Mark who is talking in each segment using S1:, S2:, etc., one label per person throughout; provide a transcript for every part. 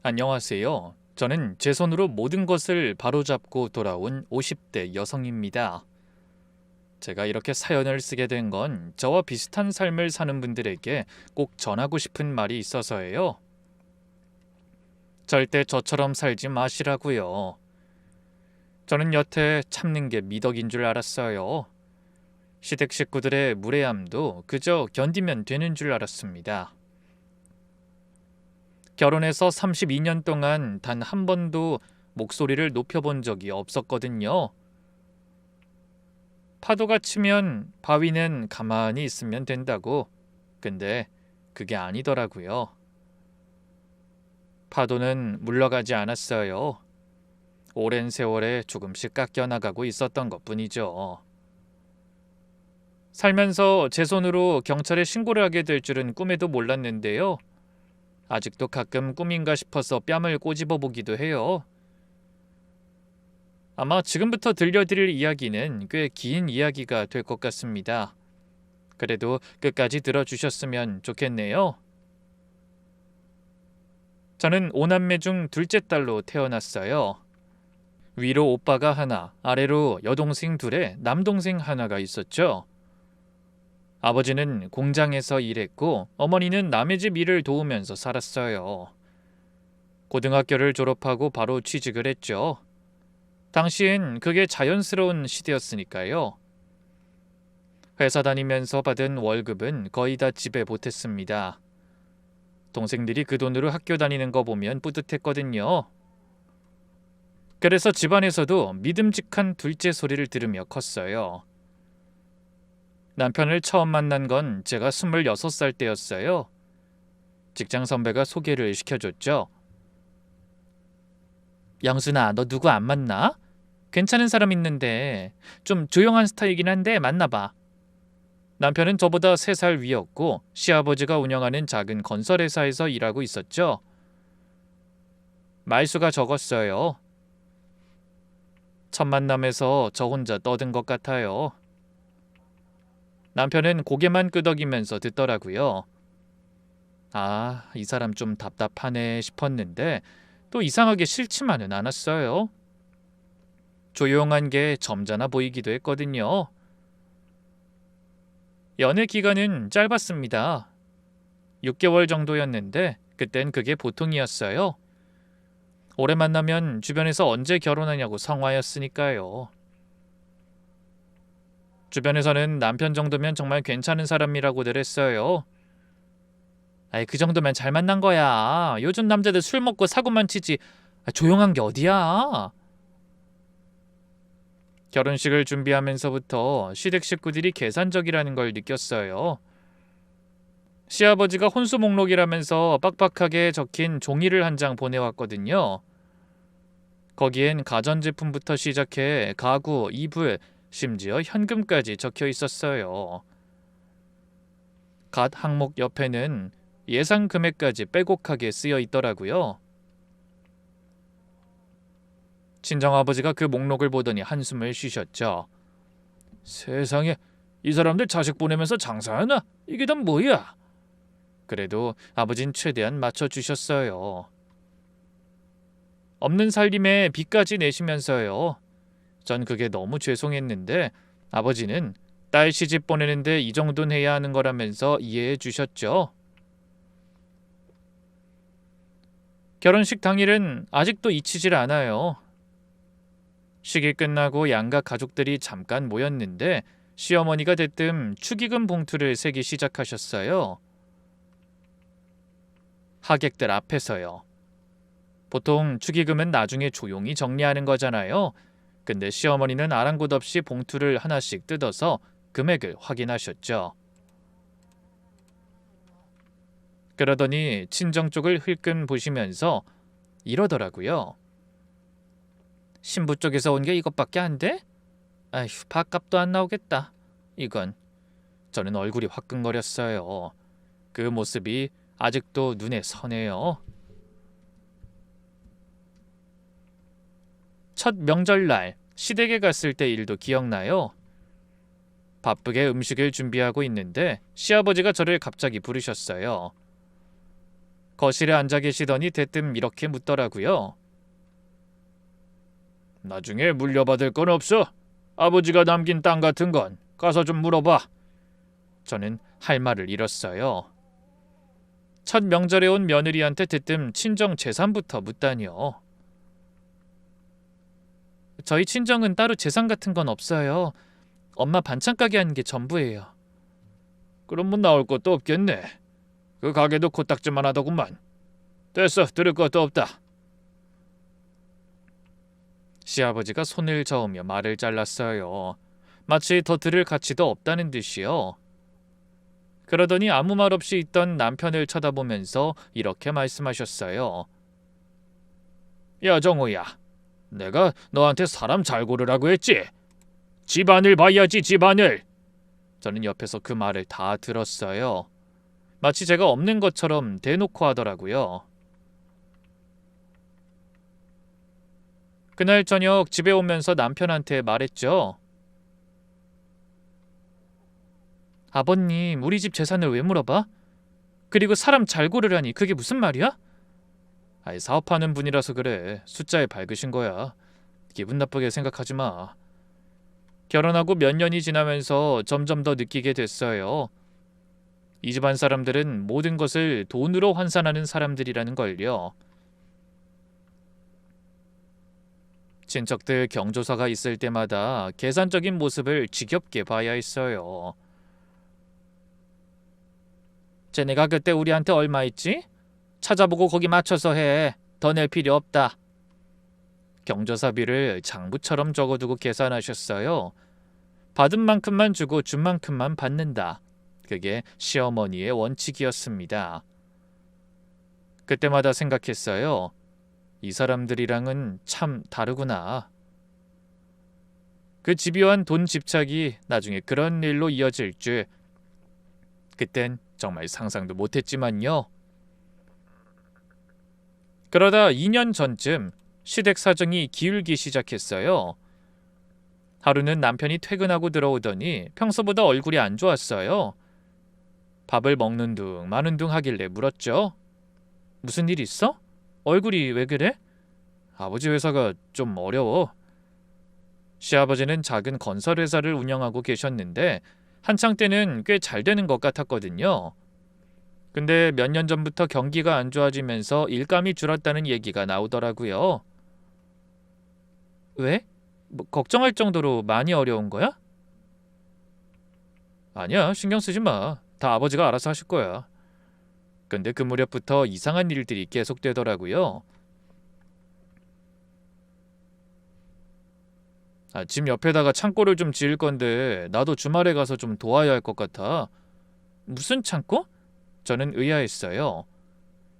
S1: 안녕하세요. 저는 제 손으로 모든 것을 바로잡고 돌아온 50대 여성입니다. 제가 이렇게 사연을 쓰게 된 건 저와 비슷한 삶을 사는 분들에게 꼭 전하고 싶은 말이 있어서예요. 절대 저처럼 살지 마시라고요. 저는 여태 참는 게 미덕인 줄 알았어요. 시댁 식구들의 무례함도 그저 견디면 되는 줄 알았습니다. 결혼해서 32년 동안 단 한 번도 목소리를 높여본 적이 없었거든요. 파도가 치면 바위는 가만히 있으면 된다고. 근데 그게 아니더라고요. 파도는 물러가지 않았어요. 오랜 세월에 조금씩 깎여나가고 있었던 것뿐이죠. 살면서 제 손으로 경찰에 신고를 하게 될 줄은 꿈에도 몰랐는데요. 아직도 가끔 꿈인가 싶어서 뺨을 꼬집어 보기도 해요. 아마 지금부터 들려드릴 이야기는 꽤 긴 이야기가 될 것 같습니다. 그래도 끝까지 들어주셨으면 좋겠네요. 저는 5남매 중 둘째 딸로 태어났어요. 위로 오빠가 하나, 아래로 여동생 둘에 남동생 하나가 있었죠. 아버지는 공장에서 일했고 어머니는 남의 집 일을 도우면서 살았어요. 고등학교를 졸업하고 바로 취직을 했죠. 당시엔 그게 자연스러운 시대였으니까요. 회사 다니면서 받은 월급은 거의 다 집에 보탰습니다. 동생들이 그 돈으로 학교 다니는 거 보면 뿌듯했거든요. 그래서 집안에서도 믿음직한 둘째 소리를 들으며 컸어요. 남편을 처음 만난 건 제가 26살 때였어요. 직장 선배가 소개를 시켜줬죠. 영순아, 너 누구 안 만나? 괜찮은 사람 있는데 좀 조용한 스타일이긴 한데 만나봐. 남편은 저보다 3살 위였고 시아버지가 운영하는 작은 건설회사에서 일하고 있었죠. 말수가 적었어요. 첫 만남에서 저 혼자 떠든 것 같아요. 남편은 고개만 끄덕이면서 듣더라고요. 아, 이 사람 좀 답답하네 싶었는데 또 이상하게 싫지만은 않았어요. 조용한 게 점잖아 보이기도 했거든요. 연애 기간은 짧았습니다. 6개월 정도였는데 그땐 그게 보통이었어요. 오래 만나면 주변에서 언제 결혼하냐고 성화였으니까요. 주변에서는 남편 정도면 정말 괜찮은 사람이라고들 했어요. 아이, 그 정도면 잘 만난 거야. 요즘 남자들 술 먹고 사고만 치지. 조용한 게 어디야? 결혼식을 준비하면서부터 시댁 식구들이 계산적이라는 걸 느꼈어요. 시아버지가 혼수 목록이라면서 빡빡하게 적힌 종이를 한 장 보내왔거든요. 거기엔 가전제품부터 시작해 가구, 이불, 심지어 현금까지 적혀 있었어요. 갓 항목 옆에는 예상 금액까지 빼곡하게 쓰여 있더라고요. 친정아버지가 그 목록을 보더니 한숨을 쉬셨죠. 세상에, 이 사람들 자식 보내면서 장사하나? 이게 다 뭐야? 그래도 아버진 최대한 맞춰주셨어요. 없는 살림에 빚까지 내시면서요. 전 그게 너무 죄송했는데 아버지는 딸 시집 보내는데 이 정도는 해야 하는 거라면서 이해해 주셨죠. 결혼식 당일은 아직도 잊히질 않아요. 식이 끝나고 양가 가족들이 잠깐 모였는데 시어머니가 대뜸 축의금 봉투를 세기 시작하셨어요. 하객들 앞에서요. 보통 축의금은 나중에 조용히 정리하는 거잖아요. 근데 시어머니는 아랑곳 없이 봉투를 하나씩 뜯어서 금액을 확인하셨죠. 그러더니 친정 쪽을 흘끔 보시면서 이러더라고요. 신부 쪽에서 온 게 이것밖에 안 돼? 아휴, 밥값도 안 나오겠다. 이건. 저는 얼굴이 화끈거렸어요. 그 모습이 아직도 눈에 선해요. 첫 명절날 시댁에 갔을 때 일도 기억나요. 바쁘게 음식을 준비하고 있는데 시아버지가 저를 갑자기 부르셨어요. 거실에 앉아 계시더니 대뜸 이렇게 묻더라고요. 나중에 물려받을 건 없어? 아버지가 남긴 땅 같은 건 가서 좀 물어봐. 저는 할 말을 잃었어요. 첫 명절에 온 며느리한테 대뜸 친정 재산부터 묻다니요. 저희 친정은 따로 재산 같은 건 없어요. 엄마 반찬 가게 하는 게 전부예요. 그럼 뭐 나올 것도 없겠네. 그 가게도 코딱지만 하더구만. 됐어, 들을 것도 없다. 시아버지가 손을 저으며 말을 잘랐어요. 마치 더 들을 가치도 없다는 듯이요. 그러더니 아무 말 없이 있던 남편을 쳐다보면서 이렇게 말씀하셨어요. 야, 정호야. 내가 너한테 사람 잘 고르라고 했지? 집안을 봐야지, 집안을. 저는 옆에서 그 말을 다 들었어요. 마치 제가 없는 것처럼 대놓고 하더라고요. 그날 저녁 집에 오면서 남편한테 말했죠. 아버님, 우리 집 재산을 왜 물어봐? 그리고 사람 잘 고르라니 그게 무슨 말이야? 아이, 사업하는 분이라서 그래. 숫자에 밝으신 거야. 기분 나쁘게 생각하지 마. 결혼하고 몇 년이 지나면서 점점 더 느끼게 됐어요. 이 집안 사람들은 모든 것을 돈으로 환산하는 사람들이라는 걸요. 친척들 경조사가 있을 때마다 계산적인 모습을 지겹게 봐야 했어요. 쟤네가 그때 우리한테 얼마 있지? 찾아보고 거기 맞춰서 해. 더 낼 필요 없다. 경조사비를 장부처럼 적어두고 계산하셨어요. 받은 만큼만 주고 준 만큼만 받는다. 그게 시어머니의 원칙이었습니다. 그때마다 생각했어요. 이 사람들이랑은 참 다르구나. 그 집요한 돈 집착이 나중에 그런 일로 이어질 줄 그땐 정말 상상도 못했지만요. 그러다 2년 전쯤 시댁 사정이 기울기 시작했어요. 하루는 남편이 퇴근하고 들어오더니 평소보다 얼굴이 안 좋았어요. 밥을 먹는 둥 마는 둥 하길래 물었죠. 무슨 일 있어? 얼굴이 왜 그래? 아버지 회사가 좀 어려워. 시아버지는 작은 건설회사를 운영하고 계셨는데 한창 때는 꽤 잘 되는 것 같았거든요. 근데 몇 년 전부터 경기가 안 좋아지면서 일감이 줄었다는 얘기가 나오더라고요. 왜? 뭐 걱정할 정도로 많이 어려운 거야? 아니야, 신경 쓰지 마. 다 아버지가 알아서 하실 거야. 근데 그 무렵부터 이상한 일들이 계속되더라고요. 집 옆에다가 창고를 좀 지을 건데 나도 주말에 가서 좀 도와야 할 것 같아. 무슨 창고? 저는 의아했어요.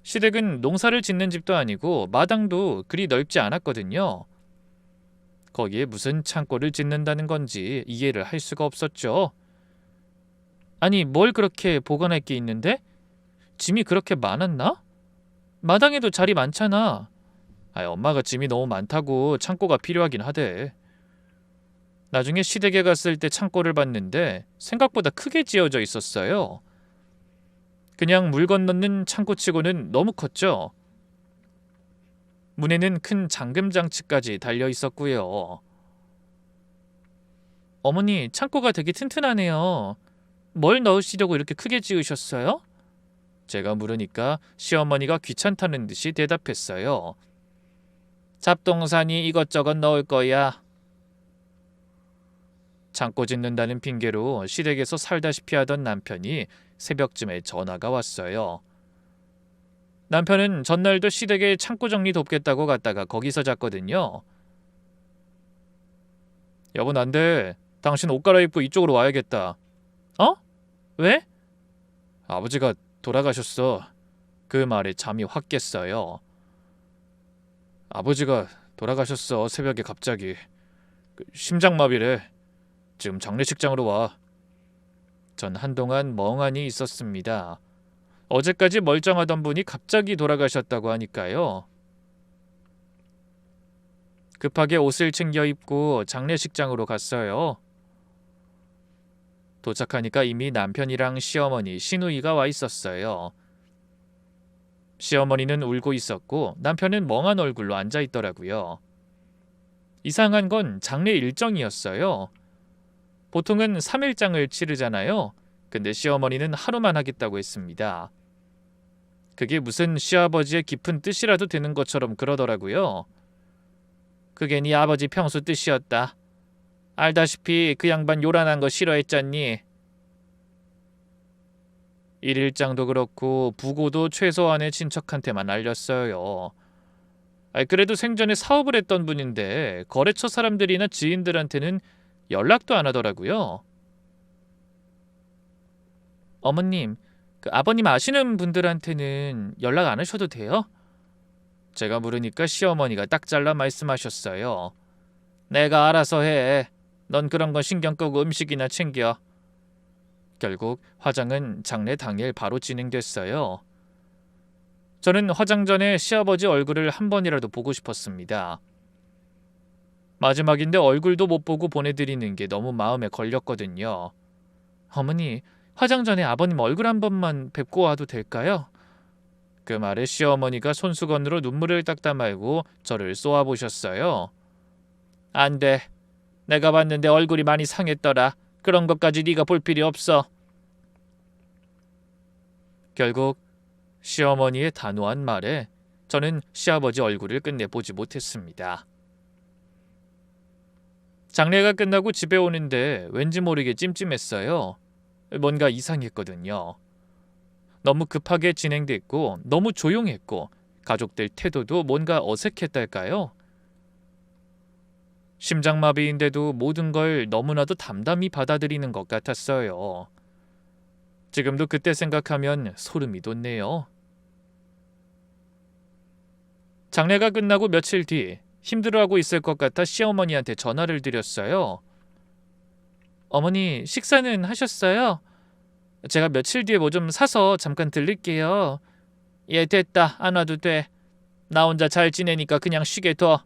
S1: 시댁은 농사를 짓는 집도 아니고 마당도 그리 넓지 않았거든요. 거기에 무슨 창고를 짓는다는 건지 이해를 할 수가 없었죠. 아니, 뭘 그렇게 보관할 게 있는데? 짐이 그렇게 많았나? 마당에도 자리 많잖아. 엄마가 짐이 너무 많다고 창고가 필요하긴 하대. 나중에 시댁에 갔을 때 창고를 봤는데 생각보다 크게 지어져 있었어요. 그냥 물건 넣는 창고치고는 너무 컸죠. 문에는 큰 잠금 장치까지 달려 있었고요. 어머니, 창고가 되게 튼튼하네요. 뭘 넣으시려고 이렇게 크게 지으셨어요? 제가 물으니까 시어머니가 귀찮다는 듯이 대답했어요. 잡동사니 이것저것 넣을 거야. 창고 짓는다는 핑계로 시댁에서 살다시피 하던 남편이 새벽쯤에 전화가 왔어요. 남편은 전날도 시댁에 창고 정리 돕겠다고 갔다가 거기서 잤거든요. 여보, 안 돼. 당신 옷 갈아입고 이쪽으로 와야겠다. 어? 왜? 아버지가 돌아가셨어. 그 말에 잠이 확 깼어요. 아버지가 돌아가셨어. 새벽에 갑자기. 심장마비래. 지금 장례식장으로 와. 전 한동안 멍하니 있었습니다. 어제까지 멀쩡하던 분이 갑자기 돌아가셨다고 하니까요. 급하게 옷을 챙겨 입고 장례식장으로 갔어요. 도착하니까 이미 남편이랑 시어머니, 시누이가 와 있었어요. 시어머니는 울고 있었고 남편은 멍한 얼굴로 앉아 있더라고요. 이상한 건 장례 일정이었어요. 보통은 3일장을 치르잖아요. 근데 시어머니는 하루만 하겠다고 했습니다. 그게 무슨 시아버지의 깊은 뜻이라도 되는 것처럼 그러더라고요. 그게 네 아버지 평소 뜻이었다. 알다시피 그 양반 요란한 거 싫어했잖니. 일일장도 그렇고 부고도 최소한의 친척한테만 알렸어요. 그래도 생전에 사업을 했던 분인데 거래처 사람들이나 지인들한테는 연락도 안 하더라고요. 어머님, 그 아버님 아시는 분들한테는 연락 안 하셔도 돼요? 제가 물으니까 시어머니가 딱 잘라 말씀하셨어요. 내가 알아서 해. 넌 그런 건 신경 끄고 음식이나 챙겨. 결국 화장은 장례 당일 바로 진행됐어요. 저는 화장 전에 시아버지 얼굴을 한 번이라도 보고 싶었습니다. 마지막인데 얼굴도 못 보고 보내드리는 게 너무 마음에 걸렸거든요. 어머니, 화장 전에 아버님 얼굴 한 번만 뵙고 와도 될까요? 그 말에 시어머니가 손수건으로 눈물을 닦다 말고 저를 쏘아보셨어요. 안 돼. 내가 봤는데 얼굴이 많이 상했더라. 그런 것까지 네가 볼 필요 없어. 결국 시어머니의 단호한 말에 저는 시아버지 얼굴을 끝내 보지 못했습니다. 장례가 끝나고 집에 오는데 왠지 모르게 찜찜했어요. 뭔가 이상했거든요. 너무 급하게 진행됐고 너무 조용했고 가족들 태도도 뭔가 어색했달까요? 심장마비인데도 모든 걸 너무나도 담담히 받아들이는 것 같았어요. 지금도 그때 생각하면 소름이 돋네요. 장례가 끝나고 며칠 뒤 힘들어하고 있을 것 같아 시어머니한테 전화를 드렸어요. 어머니, 식사는 하셨어요? 제가 며칠 뒤에 뭐 좀 사서 잠깐 들릴게요. 예, 됐다. 안 와도 돼. 나 혼자 잘 지내니까 그냥 쉬게 둬.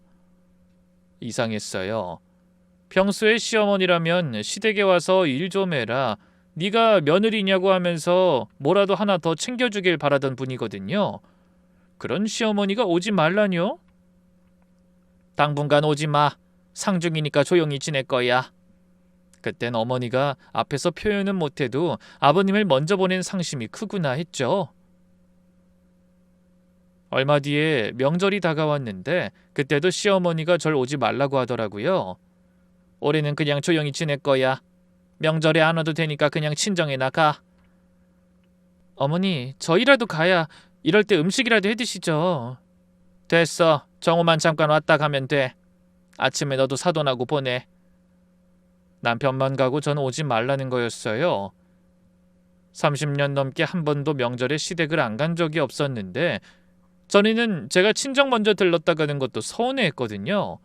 S1: 이상했어요. 평소에 시어머니라면 시댁에 와서 일 좀 해라. 네가 며느리냐고 하면서 뭐라도 하나 더 챙겨주길 바라던 분이거든요. 그런 시어머니가 오지 말라뇨? 당분간 오지 마. 상중이니까 조용히 지낼 거야. 그땐 어머니가 앞에서 표현은 못해도 아버님을 먼저 보낸 상심이 크구나 했죠. 얼마 뒤에 명절이 다가왔는데 그때도 시어머니가 절 오지 말라고 하더라고요. 올해는 그냥 조용히 지낼 거야. 명절에 안 와도 되니까 그냥 친정에 나가. 어머니, 저희라도 가야 이럴 때 음식이라도 해드시죠. 됐어. 정오만 잠깐 왔다 가면 돼. 아침에 너도 사돈하고 보내. 남편만 가고 전 오지 말라는 거였어요. 30년 넘게 한 번도 명절에 시댁을 안 간 적이 없었는데 전에는 제가 친정 먼저 들렀다 가는 것도 서운해했거든요.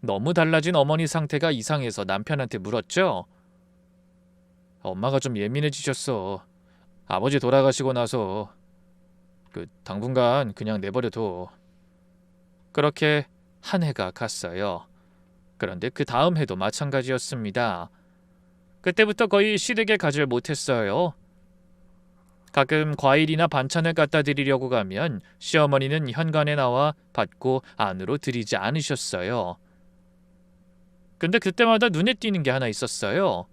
S1: 너무 달라진 어머니 상태가 이상해서 남편한테 물었죠. 엄마가 좀 예민해지셨어. 아버지 돌아가시고 나서 당분간 그냥 내버려둬. 그렇게 한 해가 갔어요. 그런데 그 다음 해도 마찬가지였습니다. 그때부터 거의 시댁에 가질 못했어요. 가끔 과일이나 반찬을 갖다 드리려고 가면 시어머니는 현관에 나와 받고 안으로 들이지 않으셨어요. 근데 그때마다 눈에 띄는 게 하나 있었어요.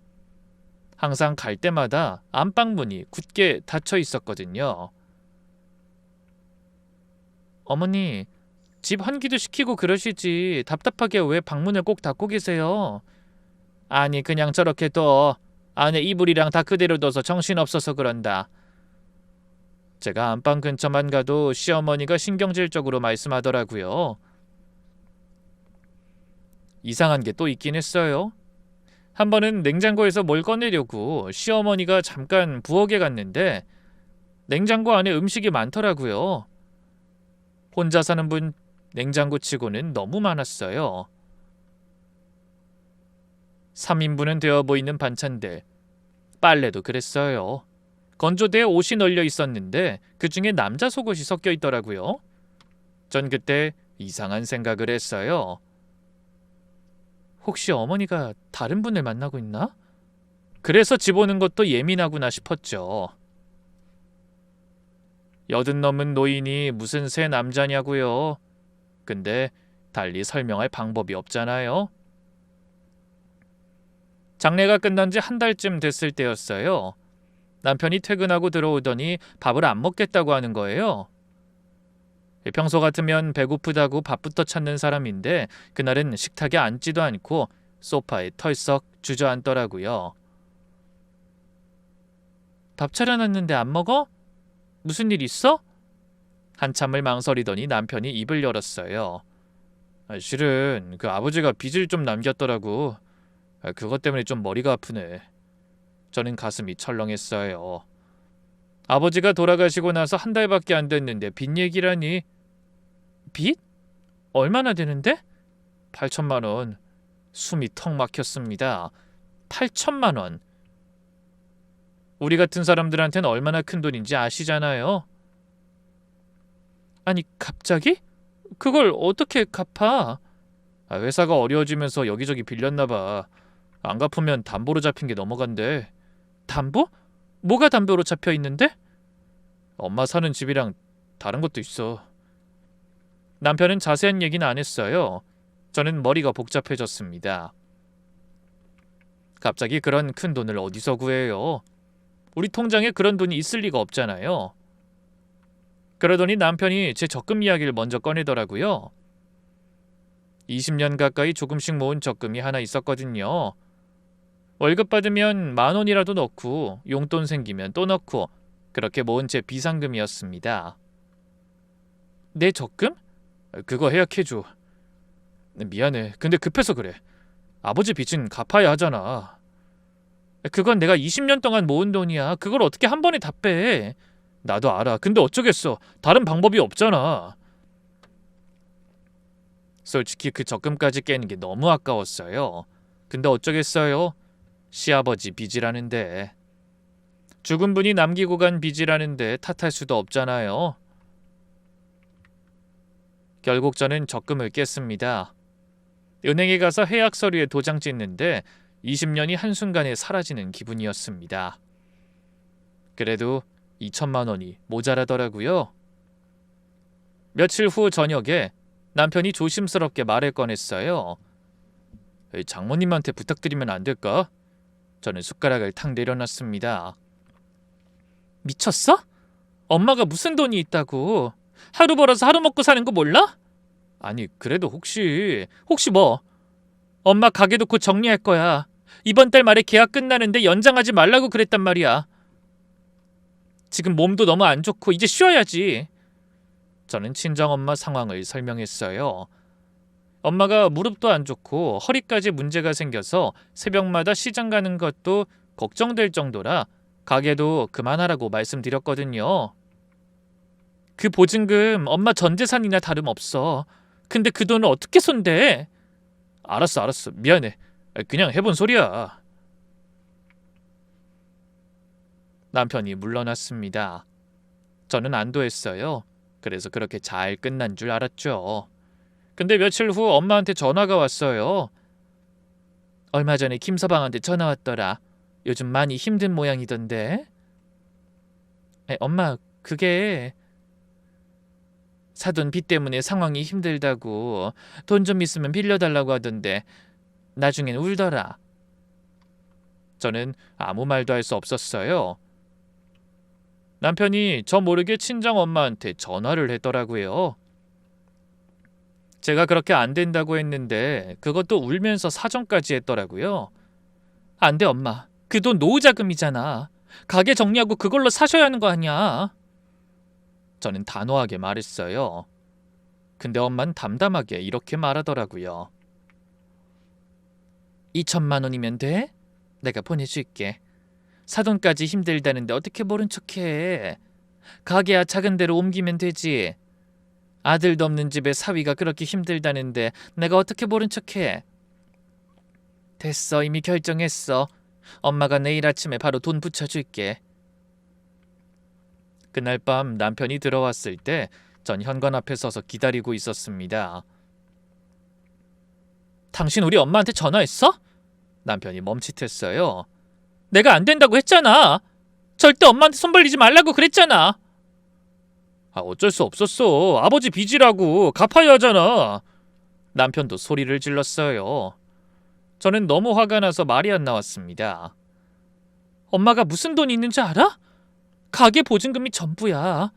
S1: 항상 갈 때마다 안방문이 굳게 닫혀 있었거든요. 어머니, 집 환기도 시키고 그러시지 답답하게 왜 방문을 꼭 닫고 계세요? 아니, 그냥 저렇게 둬. 안에 이불이랑 다 그대로 둬서 정신없어서 그런다. 제가 안방 근처만 가도 시어머니가 신경질적으로 말씀하더라고요. 이상한 게 또 있긴 했어요. 한 번은 냉장고에서 뭘 꺼내려고 시어머니가 잠깐 부엌에 갔는데 냉장고 안에 음식이 많더라고요. 혼자 사는 분 냉장고 치고는 너무 많았어요. 3인분은 되어 보이는 반찬들. 빨래도 그랬어요. 건조대에 옷이 널려 있었는데 그중에 남자 속옷이 섞여 있더라고요. 전 그때 이상한 생각을 했어요. 혹시 어머니가 다른 분을 만나고 있나? 그래서 집 오는 것도 예민하구나 싶었죠. 80 넘은 노인이 무슨 새 남자냐고요. 근데 달리 설명할 방법이 없잖아요. 장례가 끝난 지 한 달쯤 됐을 때였어요. 남편이 퇴근하고 들어오더니 밥을 안 먹겠다고 하는 거예요. 평소 같으면 배고프다고 밥부터 찾는 사람인데 그날은 식탁에 앉지도 않고 소파에 털썩 주저앉더라고요. 밥 차려놨는데 안 먹어? 무슨 일 있어? 한참을 망설이더니 남편이 입을 열었어요. 실은 그 아버지가 빚을 좀 남겼더라고. 그것 때문에 좀 머리가 아프네. 저는 가슴이 철렁했어요. 아버지가 돌아가시고 나서 한 달밖에 안 됐는데 빚 얘기라니. 빚? 얼마나 되는데? 8천만 원. 숨이 턱 막혔습니다. 8천만 원. 우리 같은 사람들한테는 얼마나 큰 돈인지 아시잖아요. 아니 갑자기? 그걸 어떻게 갚아? 회사가 어려워지면서 여기저기 빌렸나 봐. 안 갚으면 담보로 잡힌 게 넘어간대. 담보? 뭐가 담보로 잡혀 있는데? 엄마 사는 집이랑 다른 것도 있어. 남편은 자세한 얘기는 안 했어요. 저는 머리가 복잡해졌습니다. 갑자기 그런 큰 돈을 어디서 구해요? 우리 통장에 그런 돈이 있을 리가 없잖아요. 그러더니 남편이 제 적금 이야기를 먼저 꺼내더라고요. 20년 가까이 조금씩 모은 적금이 하나 있었거든요. 월급 받으면 10,000원이라도 넣고 용돈 생기면 또 넣고 그렇게 모은 제 비상금이었습니다. 내 적금? 그거 해약해줘. 미안해. 근데 급해서 그래. 아버지 빚은 갚아야 하잖아. 그건 내가 20년 동안 모은 돈이야. 그걸 어떻게 한 번에 다 빼? 나도 알아. 근데 어쩌겠어. 다른 방법이 없잖아. 솔직히 그 적금까지 깨는 게 너무 아까웠어요. 근데 어쩌겠어요. 시아버지 빚이라는데. 죽은 분이 남기고 간 빚이라는데 탓할 수도 없잖아요. 결국 저는 적금을 깼습니다. 은행에 가서 해약 서류에 도장 찍는데 20년이 한순간에 사라지는 기분이었습니다. 그래도 2천만 원이 모자라더라고요. 며칠 후 저녁에 남편이 조심스럽게 말을 꺼냈어요. 장모님한테 부탁드리면 안 될까? 저는 숟가락을 탁 내려놨습니다. 미쳤어? 엄마가 무슨 돈이 있다고? 하루 벌어서 하루 먹고 사는 거 몰라? 아니 그래도 혹시 뭐? 엄마 가게도 곧 정리할 거야. 이번 달 말에 계약 끝나는데 연장하지 말라고 그랬단 말이야. 지금 몸도 너무 안 좋고 이제 쉬어야지. 저는 친정엄마 상황을 설명했어요. 엄마가 무릎도 안 좋고 허리까지 문제가 생겨서 새벽마다 시장 가는 것도 걱정될 정도라 가게도 그만하라고 말씀드렸거든요. 그 보증금 엄마 전 재산이나 다름없어. 근데 그 돈을 어떻게 손대? 알았어. 미안해. 그냥 해본 소리야. 남편이 물러났습니다. 저는 안도했어요. 그래서 그렇게 잘 끝난 줄 알았죠. 근데 며칠 후 엄마한테 전화가 왔어요. 얼마 전에 김서방한테 전화 왔더라. 요즘 많이 힘든 모양이던데. 엄마 그게 사돈 빚 때문에 상황이 힘들다고 돈 좀 있으면 빌려달라고 하던데 나중엔 울더라. 저는 아무 말도 할 수 없었어요. 남편이 저 모르게 친정엄마한테 전화를 했더라고요. 제가 그렇게 안 된다고 했는데 그것도 울면서 사정까지 했더라고요. 안 돼 엄마. 그 돈 노후자금이잖아. 가게 정리하고 그걸로 사셔야 하는 거 아니야. 저는 단호하게 말했어요. 근데 엄만 담담하게 이렇게 말하더라고요. 2천만 원이면 돼? 내가 보내줄게. 사돈까지 힘들다는데 어떻게 모른 척해. 가게야 작은 데로 옮기면 되지. 아들도 없는 집에 사위가 그렇게 힘들다는데 내가 어떻게 모른 척해. 됐어. 이미 결정했어. 엄마가 내일 아침에 바로 돈 붙여줄게. 그날 밤 남편이 들어왔을 때 전 현관 앞에 서서 기다리고 있었습니다. 당신 우리 엄마한테 전화했어? 남편이 멈칫했어요. 내가 안 된다고 했잖아. 절대 엄마한테 손 벌리지 말라고 그랬잖아. 어쩔 수 없었어. 아버지 빚이라고 갚아야 하잖아. 남편도 소리를 질렀어요. 저는 너무 화가 나서 말이 안 나왔습니다. 엄마가 무슨 돈이 있는지 알아? 가게 보증금이 전부야.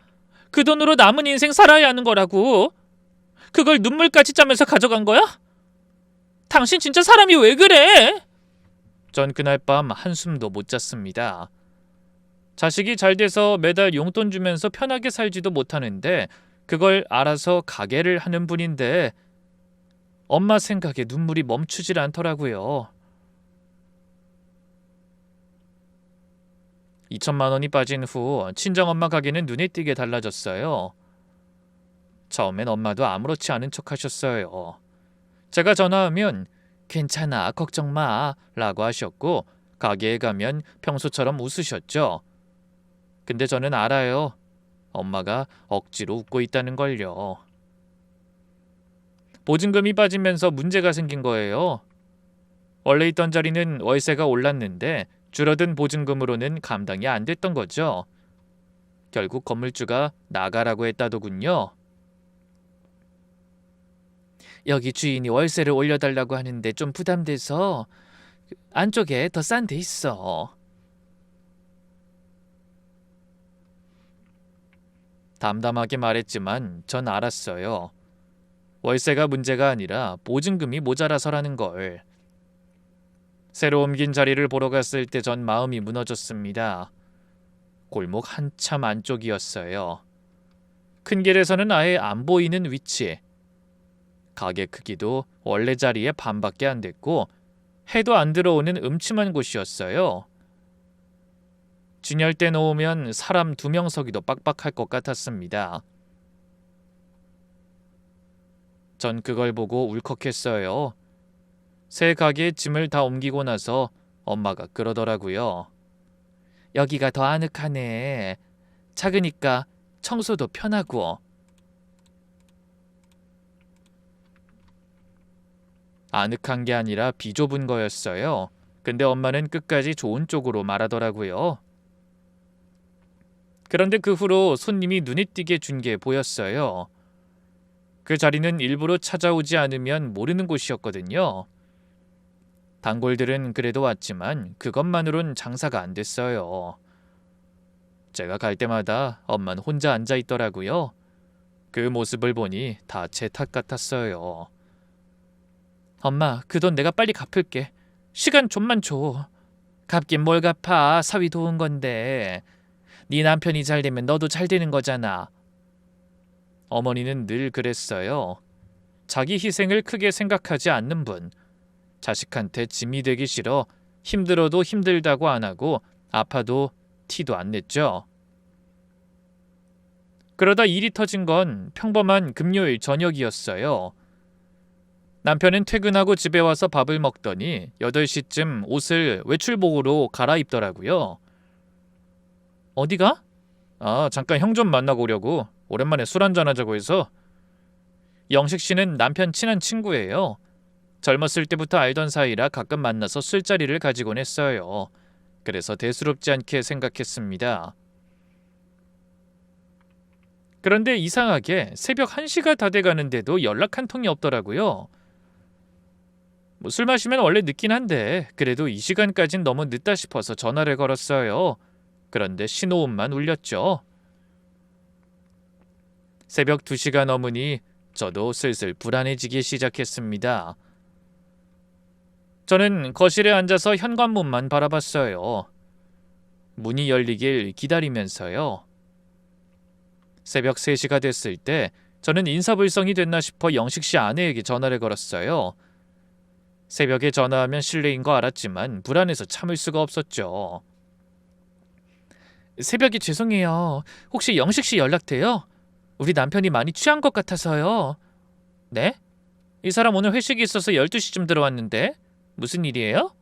S1: 그 돈으로 남은 인생 살아야 하는 거라고. 그걸 눈물까지 짜면서 가져간 거야? 당신 진짜 사람이 왜 그래? 전 그날 밤 한숨도 못 잤습니다. 자식이 잘 돼서 매달 용돈 주면서 편하게 살지도 못하는데 그걸 알아서 가게를 하는 분인데 엄마 생각에 눈물이 멈추질 않더라고요. 2천만 원이 빠진 후 친정엄마 가게는 눈에 띄게 달라졌어요. 처음엔 엄마도 아무렇지 않은 척 하셨어요. 제가 전화하면 괜찮아, 걱정 마 라고 하셨고 가게에 가면 평소처럼 웃으셨죠. 근데 저는 알아요. 엄마가 억지로 웃고 있다는 걸요. 보증금이 빠지면서 문제가 생긴 거예요. 원래 있던 자리는 월세가 올랐는데 줄어든 보증금으로는 감당이 안 됐던 거죠. 결국 건물주가 나가라고 했다더군요. 여기 주인이 월세를 올려달라고 하는데 좀 부담돼서 안쪽에 더 싼 데 있어. 담담하게 말했지만 전 알았어요. 월세가 문제가 아니라 보증금이 모자라서라는 걸. 새로 옮긴 자리를 보러 갔을 때 전 마음이 무너졌습니다. 골목 한참 안쪽이었어요. 큰 길에서는 아예 안 보이는 위치. 가게 크기도 원래 자리의 반밖에 안 됐고 해도 안 들어오는 음침한 곳이었어요. 진열대 놓으면 사람 2명 서기도 빡빡할 것 같았습니다. 전 그걸 보고 울컥했어요. 새 가게에 짐을 다 옮기고 나서 엄마가 그러더라고요. 여기가 더 아늑하네. 작으니까 청소도 편하고. 아늑한 게 아니라 비좁은 거였어요. 근데 엄마는 끝까지 좋은 쪽으로 말하더라고요. 그런데 그 후로 손님이 눈에 띄게 준 게 보였어요. 그 자리는 일부러 찾아오지 않으면 모르는 곳이었거든요. 단골들은 그래도 왔지만 그것만으론 장사가 안 됐어요. 제가 갈 때마다 엄마는 혼자 앉아 있더라고요. 그 모습을 보니 다 제 탓 같았어요. 엄마, 그 돈 내가 빨리 갚을게. 시간 좀만 줘. 갚긴 뭘 갚아. 사위 도운 건데. 네 남편이 잘 되면 너도 잘 되는 거잖아. 어머니는 늘 그랬어요. 자기 희생을 크게 생각하지 않는 분. 자식한테 짐이 되기 싫어 힘들어도 힘들다고 안 하고 아파도 티도 안 냈죠. 그러다 일이 터진 건 평범한 금요일 저녁이었어요. 남편은 퇴근하고 집에 와서 밥을 먹더니 8시쯤 옷을 외출복으로 갈아입더라고요. 어디가? 잠깐 형 좀 만나고 오려고. 오랜만에 술 한잔 하자고 해서. 영식 씨는 남편 친한 친구예요. 젊었을 때부터 알던 사이라 가끔 만나서 술자리를 가지곤 했어요. 그래서 대수롭지 않게 생각했습니다. 그런데 이상하게 새벽 1시가 다 돼가는데도 연락 한 통이 없더라고요. 술 마시면 원래 늦긴 한데 그래도 이 시간까진 너무 늦다 싶어서 전화를 걸었어요. 그런데 신호음만 울렸죠. 새벽 2시가 넘으니 저도 슬슬 불안해지기 시작했습니다. 저는 거실에 앉아서 현관문만 바라봤어요. 문이 열리길 기다리면서요. 새벽 3시가 됐을 때 저는 인사불성이 됐나 싶어 영식 씨 아내에게 전화를 걸었어요. 새벽에 전화하면 실례인 거 알았지만 불안해서 참을 수가 없었죠. 새벽에 죄송해요. 혹시 영식 씨 연락돼요? 우리 남편이 많이 취한 것 같아서요. 네? 이 사람 오늘 회식이 있어서 12시쯤 들어왔는데 무슨 일이에요?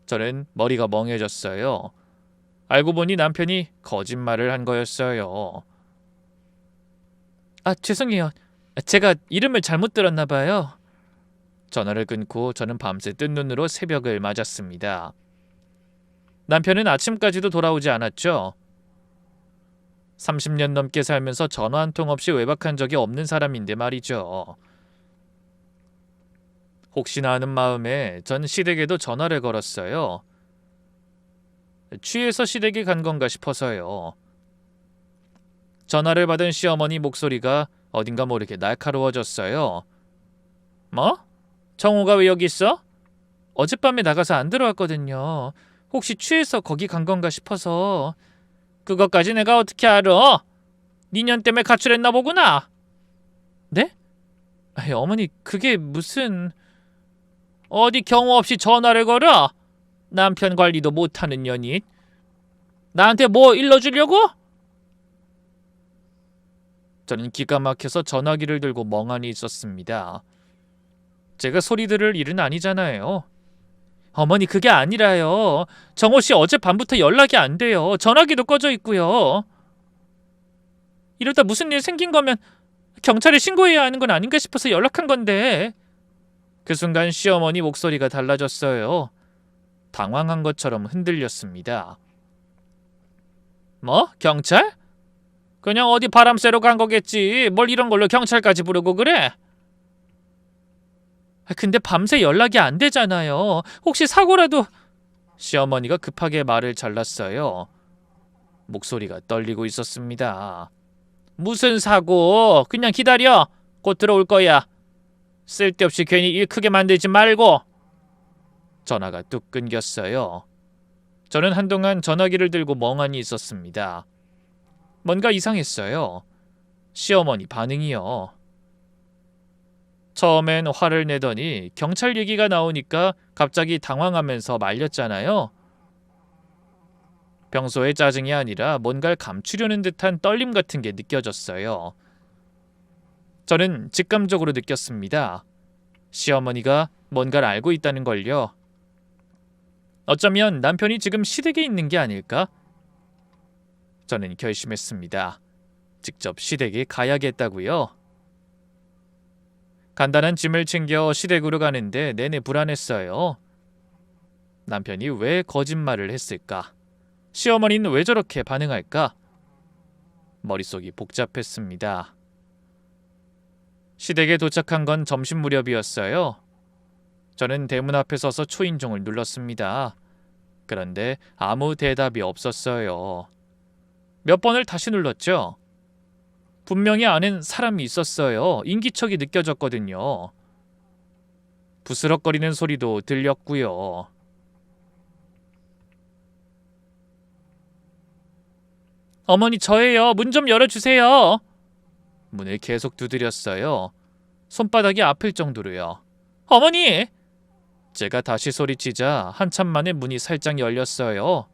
S1: 저는 머리가 멍해졌어요. 알고 보니 남편이 거짓말을 한 거였어요. 죄송해요. 제가 이름을 잘못 들었나 봐요. 전화를 끊고 저는 밤새 뜬 눈으로 새벽을 맞았습니다. 남편은 아침까지도 돌아오지 않았죠. 30년 넘게 살면서 전화 한 통 없이 외박한 적이 없는 사람인데 말이죠. 혹시나 하는 마음에 전 시댁에도 전화를 걸었어요. 취해서 시댁에 간 건가 싶어서요. 전화를 받은 시어머니 목소리가 어딘가 모르게 날카로워졌어요. 뭐? 정호가 왜 여기 있어? 어젯밤에 나가서 안 들어왔거든요. 혹시 취해서 거기 간 건가 싶어서. 그것까지 내가 어떻게 알아? 니년 때문에 가출했나 보구나. 네? 아이, 어머니 그게 무슨... 어디 경호 없이 전화를 걸어? 남편 관리도 못하는 년이. 나한테 뭐 일러주려고? 저는 기가 막혀서 전화기를 들고 멍하니 있었습니다. 제가 소리 들을 일은 아니잖아요. 어머니 그게 아니라요. 정호씨 어젯밤부터 연락이 안 돼요. 전화기도 꺼져 있고요. 이러다 무슨 일 생긴 거면 경찰에 신고해야 하는 건 아닌가 싶어서 연락한 건데. 그 순간 시어머니 목소리가 달라졌어요. 당황한 것처럼 흔들렸습니다. 뭐? 경찰? 그냥 어디 바람 쐬러 간 거겠지. 뭘 이런 걸로 경찰까지 부르고 그래? 근데 밤새 연락이 안 되잖아요. 혹시 사고라도... 시어머니가 급하게 말을 잘랐어요. 목소리가 떨리고 있었습니다. 무슨 사고? 그냥 기다려. 곧 들어올 거야. 쓸데없이 괜히 일 크게 만들지 말고. 전화가 뚝 끊겼어요. 저는 한동안 전화기를 들고 멍하니 있었습니다. 뭔가 이상했어요. 시어머니 반응이요. 처음엔 화를 내더니 경찰 얘기가 나오니까 갑자기 당황하면서 말렸잖아요. 평소에 짜증이 아니라 뭔가를 감추려는 듯한 떨림 같은 게 느껴졌어요. 저는 직감적으로 느꼈습니다. 시어머니가 뭔가를 알고 있다는 걸요. 어쩌면 남편이 지금 시댁에 있는 게 아닐까? 저는 결심했습니다. 직접 시댁에 가야겠다고요. 간단한 짐을 챙겨 시댁으로 가는데 내내 불안했어요. 남편이 왜 거짓말을 했을까? 시어머니는 왜 저렇게 반응할까? 머릿속이 복잡했습니다. 시댁에 도착한 건 점심 무렵이었어요. 저는 대문 앞에 서서 초인종을 눌렀습니다. 그런데 아무 대답이 없었어요. 몇 번을 다시 눌렀죠. 분명히 안엔 사람이 있었어요. 인기척이 느껴졌거든요. 부스럭거리는 소리도 들렸고요. 어머니 저예요. 문 좀 열어주세요. 문을 계속 두드렸어요. 손바닥이 아플 정도로요. 어머니! 제가 다시 소리치자 한참 만에 문이 살짝 열렸어요.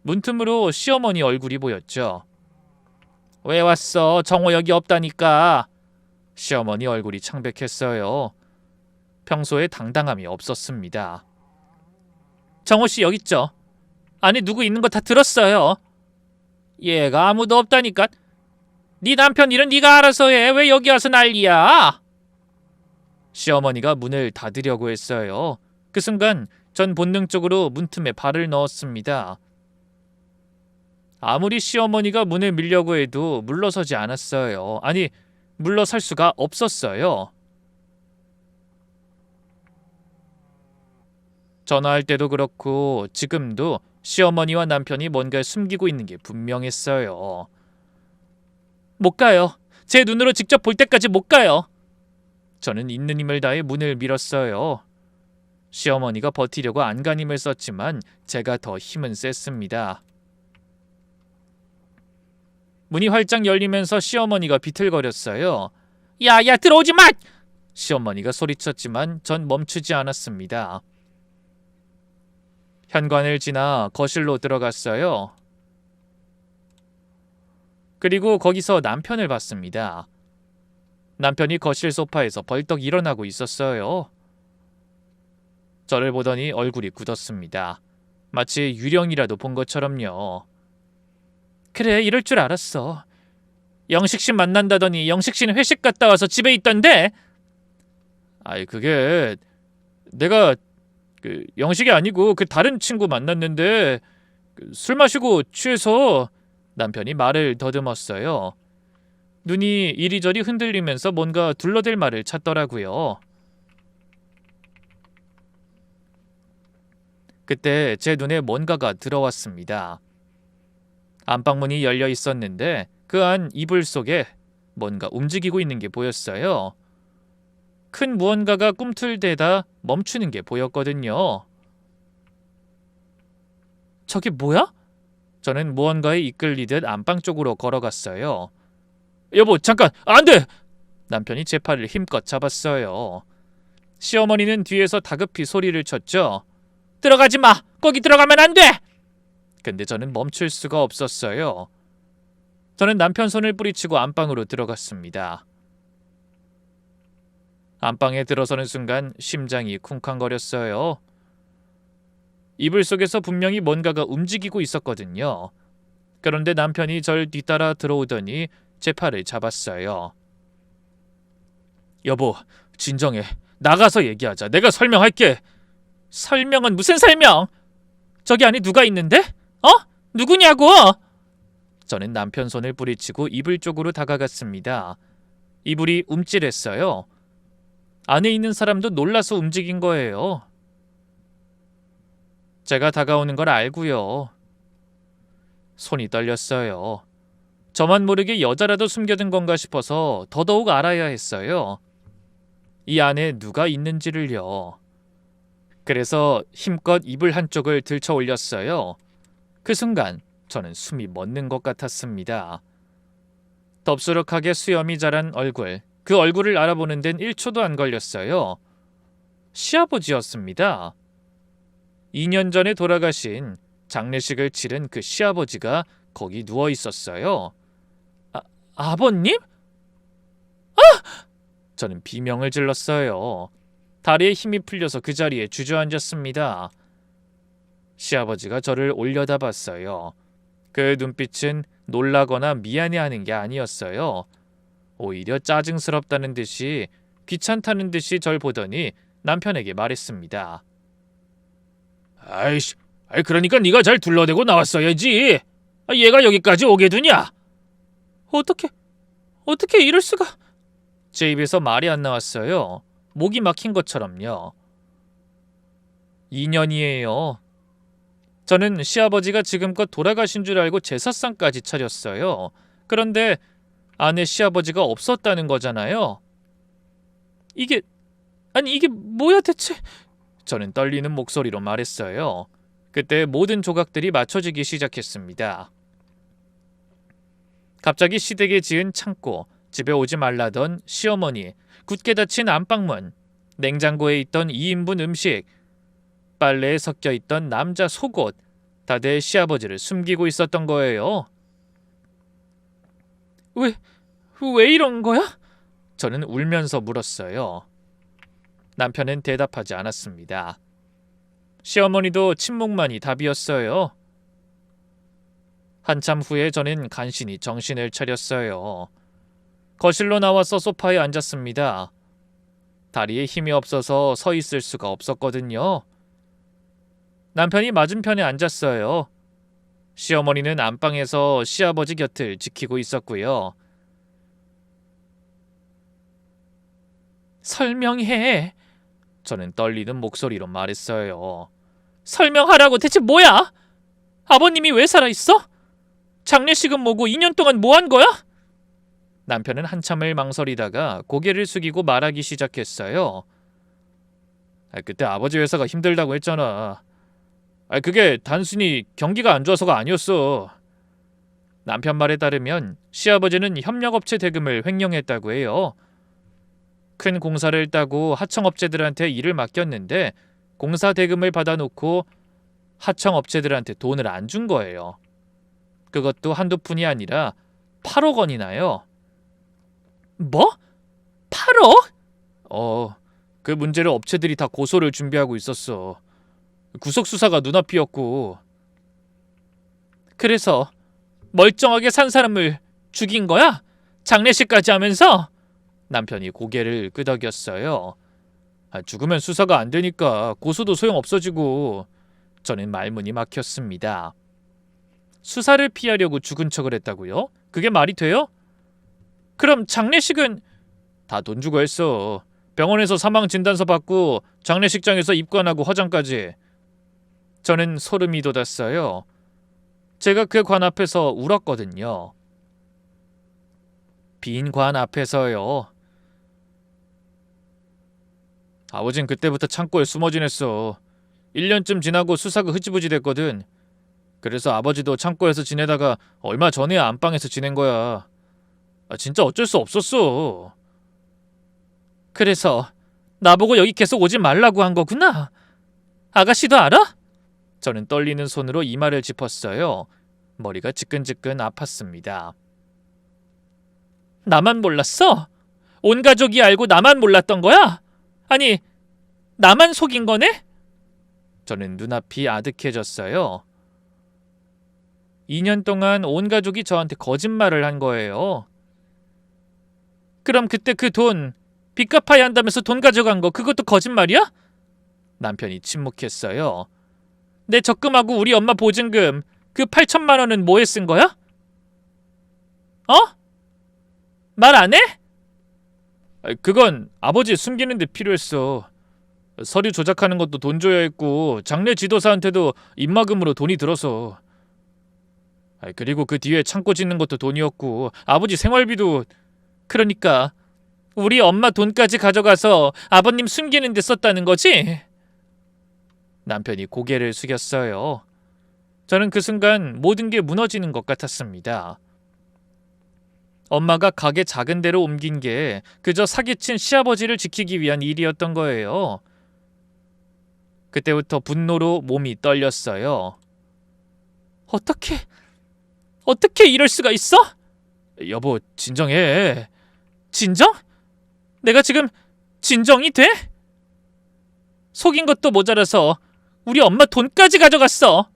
S1: 문틈으로 시어머니 얼굴이 보였죠. 왜 왔어? 정호 여기 없다니까. 시어머니 얼굴이 창백했어요. 평소에 당당함이 없었습니다. 정호씨 여기 있죠? 안에 누구 있는 거 다 들었어요. 얘가 아무도 없다니까. 네 남편 일은 네가 알아서 해. 왜 여기 와서 난리야? 시어머니가 문을 닫으려고 했어요. 그 순간 전 본능적으로 문틈에 발을 넣었습니다. 아무리 시어머니가 문을 밀려고 해도 물러서지 않았어요. 아니, 물러설 수가 없었어요. 전화할 때도 그렇고 지금도 시어머니와 남편이 뭔가를 숨기고 있는 게 분명했어요. 못 가요. 제 눈으로 직접 볼 때까지 못 가요. 저는 있는 힘을 다해 문을 밀었어요. 시어머니가 버티려고 안간힘을 썼지만 제가 더 힘은 셌습니다. 문이 활짝 열리면서 시어머니가 비틀거렸어요. 야야 들어오지 마! 시어머니가 소리쳤지만 전 멈추지 않았습니다. 현관을 지나 거실로 들어갔어요. 그리고 거기서 남편을 봤습니다. 남편이 거실 소파에서 벌떡 일어나고 있었어요. 저를 보더니 얼굴이 굳었습니다. 마치 유령이라도 본 것처럼요. 그래, 이럴 줄 알았어. 영식씨 만난다더니 영식씨는 회식 갔다 와서 집에 있던데? 아이, 그게 내가 영식이 아니고 그 다른 친구 만났는데 술 마시고 취해서 남편이 말을 더듬었어요. 눈이 이리저리 흔들리면서 뭔가 둘러댈 말을 찾더라고요. 그때 제 눈에 뭔가가 들어왔습니다. 안방문이 열려 있었는데 그 안 이불 속에 뭔가 움직이고 있는 게 보였어요. 큰 무언가가 꿈틀대다 멈추는 게 보였거든요. 저게 뭐야? 저는 무언가에 이끌리듯 안방 쪽으로 걸어갔어요. 여보, 잠깐! 안 돼! 남편이 제 팔을 힘껏 잡았어요. 시어머니는 뒤에서 다급히 소리를 쳤죠. 들어가지 마! 거기 들어가면 안 돼! 근데 저는 멈출 수가 없었어요. 저는 남편 손을 뿌리치고 안방으로 들어갔습니다. 안방에 들어서는 순간 심장이 쿵쾅거렸어요. 이불 속에서 분명히 뭔가가 움직이고 있었거든요. 그런데 남편이 절 뒤따라 들어오더니 제 팔을 잡았어요. 여보, 진정해. 나가서 얘기하자. 내가 설명할게. 설명은 무슨 설명? 저기 안에 누가 있는데? 어? 누구냐고? 저는 남편 손을 뿌리치고 이불 쪽으로 다가갔습니다. 이불이 움찔했어요. 안에 있는 사람도 놀라서 움직인 거예요. 제가 다가오는 걸 알고요. 손이 떨렸어요. 저만 모르게 여자라도 숨겨둔 건가 싶어서 더더욱 알아야 했어요. 이 안에 누가 있는지를요. 그래서 힘껏 이불 한쪽을 들쳐 올렸어요. 그 순간 저는 숨이 멎는 것 같았습니다. 덥수룩하게 수염이 자란 얼굴, 그 얼굴을 알아보는 데는 1초도 안 걸렸어요. 시아버지였습니다. 2년 전에 돌아가신 장례식을 치른 그 시아버지가 거기 누워 있었어요. 아버님? 저는 비명을 질렀어요. 다리에 힘이 풀려서 그 자리에 주저앉았습니다. 시아버지가 저를 올려다봤어요. 그 눈빛은 놀라거나 미안해하는 게 아니었어요. 오히려 짜증스럽다는 듯이, 귀찮다는 듯이 절 보더니 남편에게 말했습니다. 아이씨, 그러니까 네가 잘 둘러대고 나왔어야지. 얘가 여기까지 오게 두냐? 어떻게 이럴 수가? 제 입에서 말이 안 나왔어요. 목이 막힌 것처럼요. 2년이에요. 저는 시아버지가 지금껏 돌아가신 줄 알고 제사상까지 차렸어요. 그런데 안에 시아버지가 없었다는 거잖아요. 이게 뭐야 대체? 저는 떨리는 목소리로 말했어요. 그때 모든 조각들이 맞춰지기 시작했습니다. 갑자기 시댁에 지은 창고, 집에 오지 말라던 시어머니, 굳게 닫힌 안방문, 냉장고에 있던 2인분 음식, 빨래에 섞여있던 남자 속옷, 다들 시아버지를 숨기고 있었던 거예요. 왜 이런 거야? 저는 울면서 물었어요. 남편은 대답하지 않았습니다. 시어머니도 침묵만이 답이었어요. 한참 후에 저는 간신히 정신을 차렸어요. 거실로 나와서 소파에 앉았습니다. 다리에 힘이 없어서 서 있을 수가 없었거든요. 남편이 맞은편에 앉았어요. 시어머니는 안방에서 시아버지 곁을 지키고 있었고요. 설명해. 저는 떨리는 목소리로 말했어요. 설명하라고. 대체 뭐야? 아버님이 왜 살아있어? 장례식은 뭐고 2년 동안 뭐 한 거야? 남편은 한참을 망설이다가 고개를 숙이고 말하기 시작했어요. 그때 아버지 회사가 힘들다고 했잖아. 그게 단순히 경기가 안 좋아서가 아니었어. 남편 말에 따르면 시아버지는 협력업체 대금을 횡령했다고 해요. 큰 공사를 따고 하청업체들한테 일을 맡겼는데 공사 대금을 받아놓고 하청업체들한테 돈을 안 준 거예요. 그것도 한두 푼이 아니라 8억 원이나요. 뭐? 8억? 그 문제를 업체들이 다 고소를 준비하고 있었어. 구속수사가 눈앞이었고. 그래서 멀쩡하게 산 사람을 죽인 거야? 장례식까지 하면서? 남편이 고개를 끄덕였어요. 죽으면 수사가 안 되니까 고소도 소용없어지고. 저는 말문이 막혔습니다. 수사를 피하려고 죽은 척을 했다고요? 그게 말이 돼요? 그럼 장례식은 다 돈 주고 했어. 병원에서 사망 진단서 받고 장례식장에서 입관하고 화장까지. 저는 소름이 돋았어요. 제가 그 관 앞에서 울었거든요. 빈 관 앞에서요. 아버진 그때부터 창고에 숨어 지냈어. 1년쯤 지나고 수사가 흐지부지 됐거든. 그래서 아버지도 창고에서 지내다가 얼마 전에 안방에서 지낸 거야. 진짜 어쩔 수 없었어. 그래서 나보고 여기 계속 오지 말라고 한 거구나. 아가씨도 알아? 저는 떨리는 손으로 이마를 짚었어요. 머리가 지끈지끈 아팠습니다. 나만 몰랐어? 온 가족이 알고 나만 몰랐던 거야? 아니, 나만 속인 거네? 저는 눈앞이 아득해졌어요. 2년 동안 온 가족이 저한테 거짓말을 한 거예요. 그럼 그때 그 돈 빚 갚아야 한다면서 돈 가져간 거 그것도 거짓말이야? 남편이 침묵했어요. 내 적금하고 우리 엄마 보증금 그 8천만 원은 뭐에 쓴 거야? 어? 말 안 해? 그건 아버지 숨기는 데 필요했어. 서류 조작하는 것도 돈 줘야 했고 장례 지도사한테도 입막음으로 돈이 들어서. 그리고 그 뒤에 창고 짓는 것도 돈이었고 아버지 생활비도. 그러니까 우리 엄마 돈까지 가져가서 아버님 숨기는 데 썼다는 거지? 남편이 고개를 숙였어요. 저는 그 순간 모든 게 무너지는 것 같았습니다. 엄마가 가게 작은 데로 옮긴 게 그저 사기친 시아버지를 지키기 위한 일이었던 거예요. 그때부터 분노로 몸이 떨렸어요. 어떻게 이럴 수가 있어? 여보, 진정해. 진정? 내가 지금 진정이 돼? 속인 것도 모자라서 우리 엄마 돈까지 가져갔어.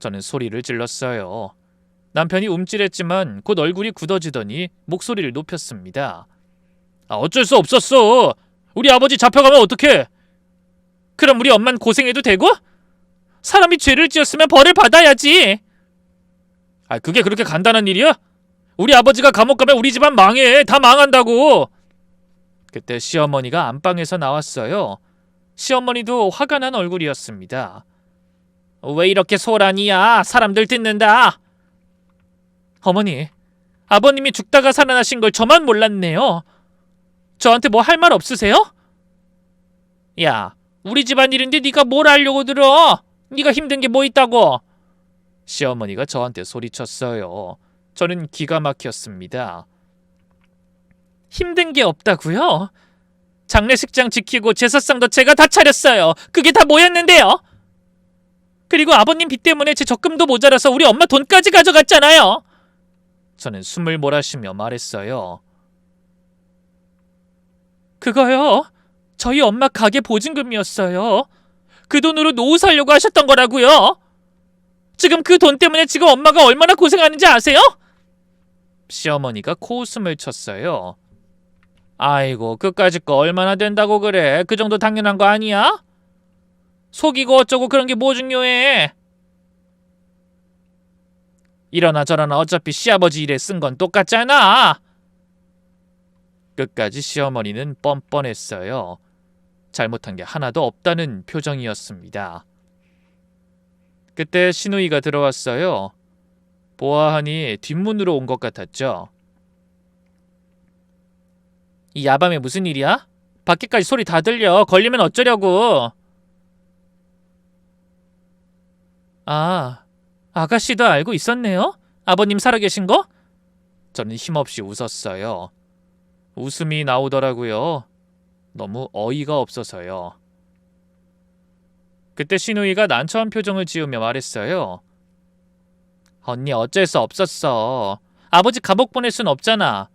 S1: 저는 소리를 질렀어요. 남편이 움찔했지만 곧 얼굴이 굳어지더니 목소리를 높였습니다. 어쩔 수 없었어. 우리 아버지 잡혀가면 어떡해? 그럼 우리 엄만 고생해도 되고? 사람이 죄를 지었으면 벌을 받아야지. 그게 그렇게 간단한 일이야? 우리 아버지가 감옥 가면 우리 집안 망해. 다 망한다고. 그때 시어머니가 안방에서 나왔어요. 시어머니도 화가 난 얼굴이었습니다. 왜 이렇게 소란이야? 사람들 듣는다. 어머니, 아버님이 죽다가 살아나신 걸 저만 몰랐네요. 저한테 뭐 할 말 없으세요? 야, 우리 집안 일인데 네가 뭘 하려고 들어? 네가 힘든 게 뭐 있다고? 시어머니가 저한테 소리쳤어요. 저는 기가 막혔습니다. 힘든 게 없다고요? 장례식장 지키고 제사상도 제가 다 차렸어요. 그게 다 뭐였는데요? 그리고 아버님 빚 때문에 제 적금도 모자라서 우리 엄마 돈까지 가져갔잖아요. 저는 숨을 몰아쉬며 말했어요. 그거요? 저희 엄마 가게 보증금이었어요. 그 돈으로 노후 살려고 하셨던 거라고요. 지금 그 돈 때문에 지금 엄마가 얼마나 고생하는지 아세요? 시어머니가 코웃음을 쳤어요. 아이고, 그까짓 거 얼마나 된다고 그래. 그 정도 당연한 거 아니야? 속이고 어쩌고 그런 게 뭐 중요해. 이러나 저러나 어차피 시아버지 일에 쓴 건 똑같잖아. 끝까지 시어머니는 뻔뻔했어요. 잘못한 게 하나도 없다는 표정이었습니다. 그때 신우이가 들어왔어요. 보아하니 뒷문으로 온 것 같았죠. 이 야밤에 무슨 일이야? 밖에까지 소리 다 들려. 걸리면 어쩌려고. 아가씨도 알고 있었네요? 아버님 살아계신 거? 저는 힘없이 웃었어요. 웃음이 나오더라고요. 너무 어이가 없어서요. 그때 신우이가 난처한 표정을 지으며 말했어요. 언니 어쩔 수 없었어. 아버지 감옥 보낼 순 없잖아.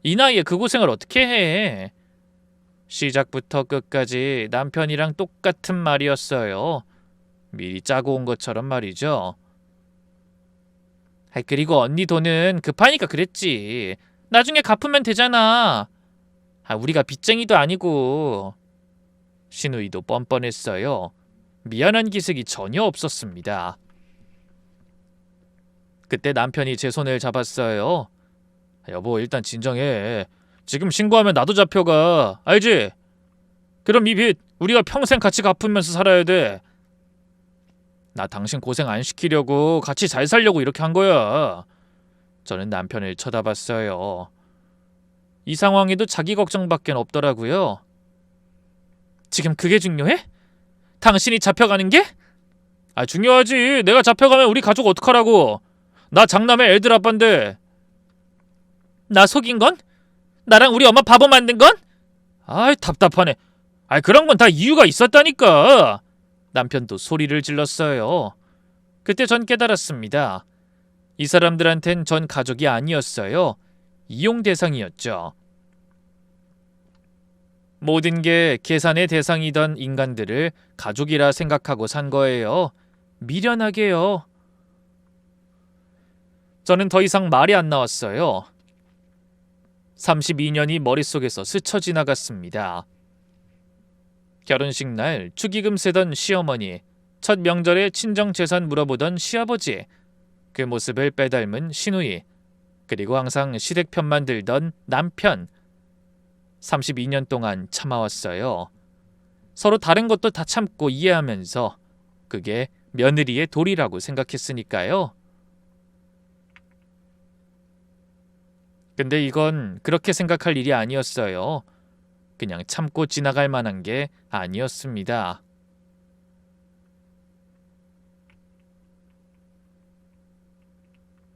S1: 이 나이에 그 고생을 어떻게 해. 시작부터 끝까지 남편이랑 똑같은 말이었어요. 미리 짜고 온 것처럼 말이죠. 그리고 언니 돈은 급하니까 그랬지. 나중에 갚으면 되잖아. 우리가 빚쟁이도 아니고. 신우이도 뻔뻔했어요. 미안한 기색이 전혀 없었습니다. 그때 남편이 제 손을 잡았어요. 여보, 일단 진정해. 지금 신고하면 나도 잡혀가. 알지? 그럼 이 빚 우리가 평생 같이 갚으면서 살아야 돼. 나 당신 고생 안 시키려고 같이 잘 살려고 이렇게 한 거야. 저는 남편을 쳐다봤어요. 이 상황에도 자기 걱정밖에 없더라고요. 지금 그게 중요해? 당신이 잡혀가는 게? 중요하지. 내가 잡혀가면 우리 가족 어떡하라고. 나 장남의 애들 아빠인데. 나 속인 건? 나랑 우리 엄마 바보 만든 건? 답답하네. 그런 건 다 이유가 있었다니까. 남편도 소리를 질렀어요. 그때 전 깨달았습니다. 이 사람들한텐 전 가족이 아니었어요. 이용 대상이었죠. 모든 게 계산의 대상이던 인간들을 가족이라 생각하고 산 거예요. 미련하게요. 저는 더 이상 말이 안 나왔어요. 32년이 머릿속에서 스쳐 지나갔습니다. 결혼식 날 축의금 세던 시어머니, 첫 명절에 친정 재산 물어보던 시아버지, 그 모습을 빼닮은 시누이, 그리고 항상 시댁 편만 들던 남편. 32년 동안 참아왔어요. 서로 다른 것도 다 참고 이해하면서 그게 며느리의 도리라고 생각했으니까요. 근데 이건 그렇게 생각할 일이 아니었어요. 그냥 참고 지나갈 만한 게 아니었습니다.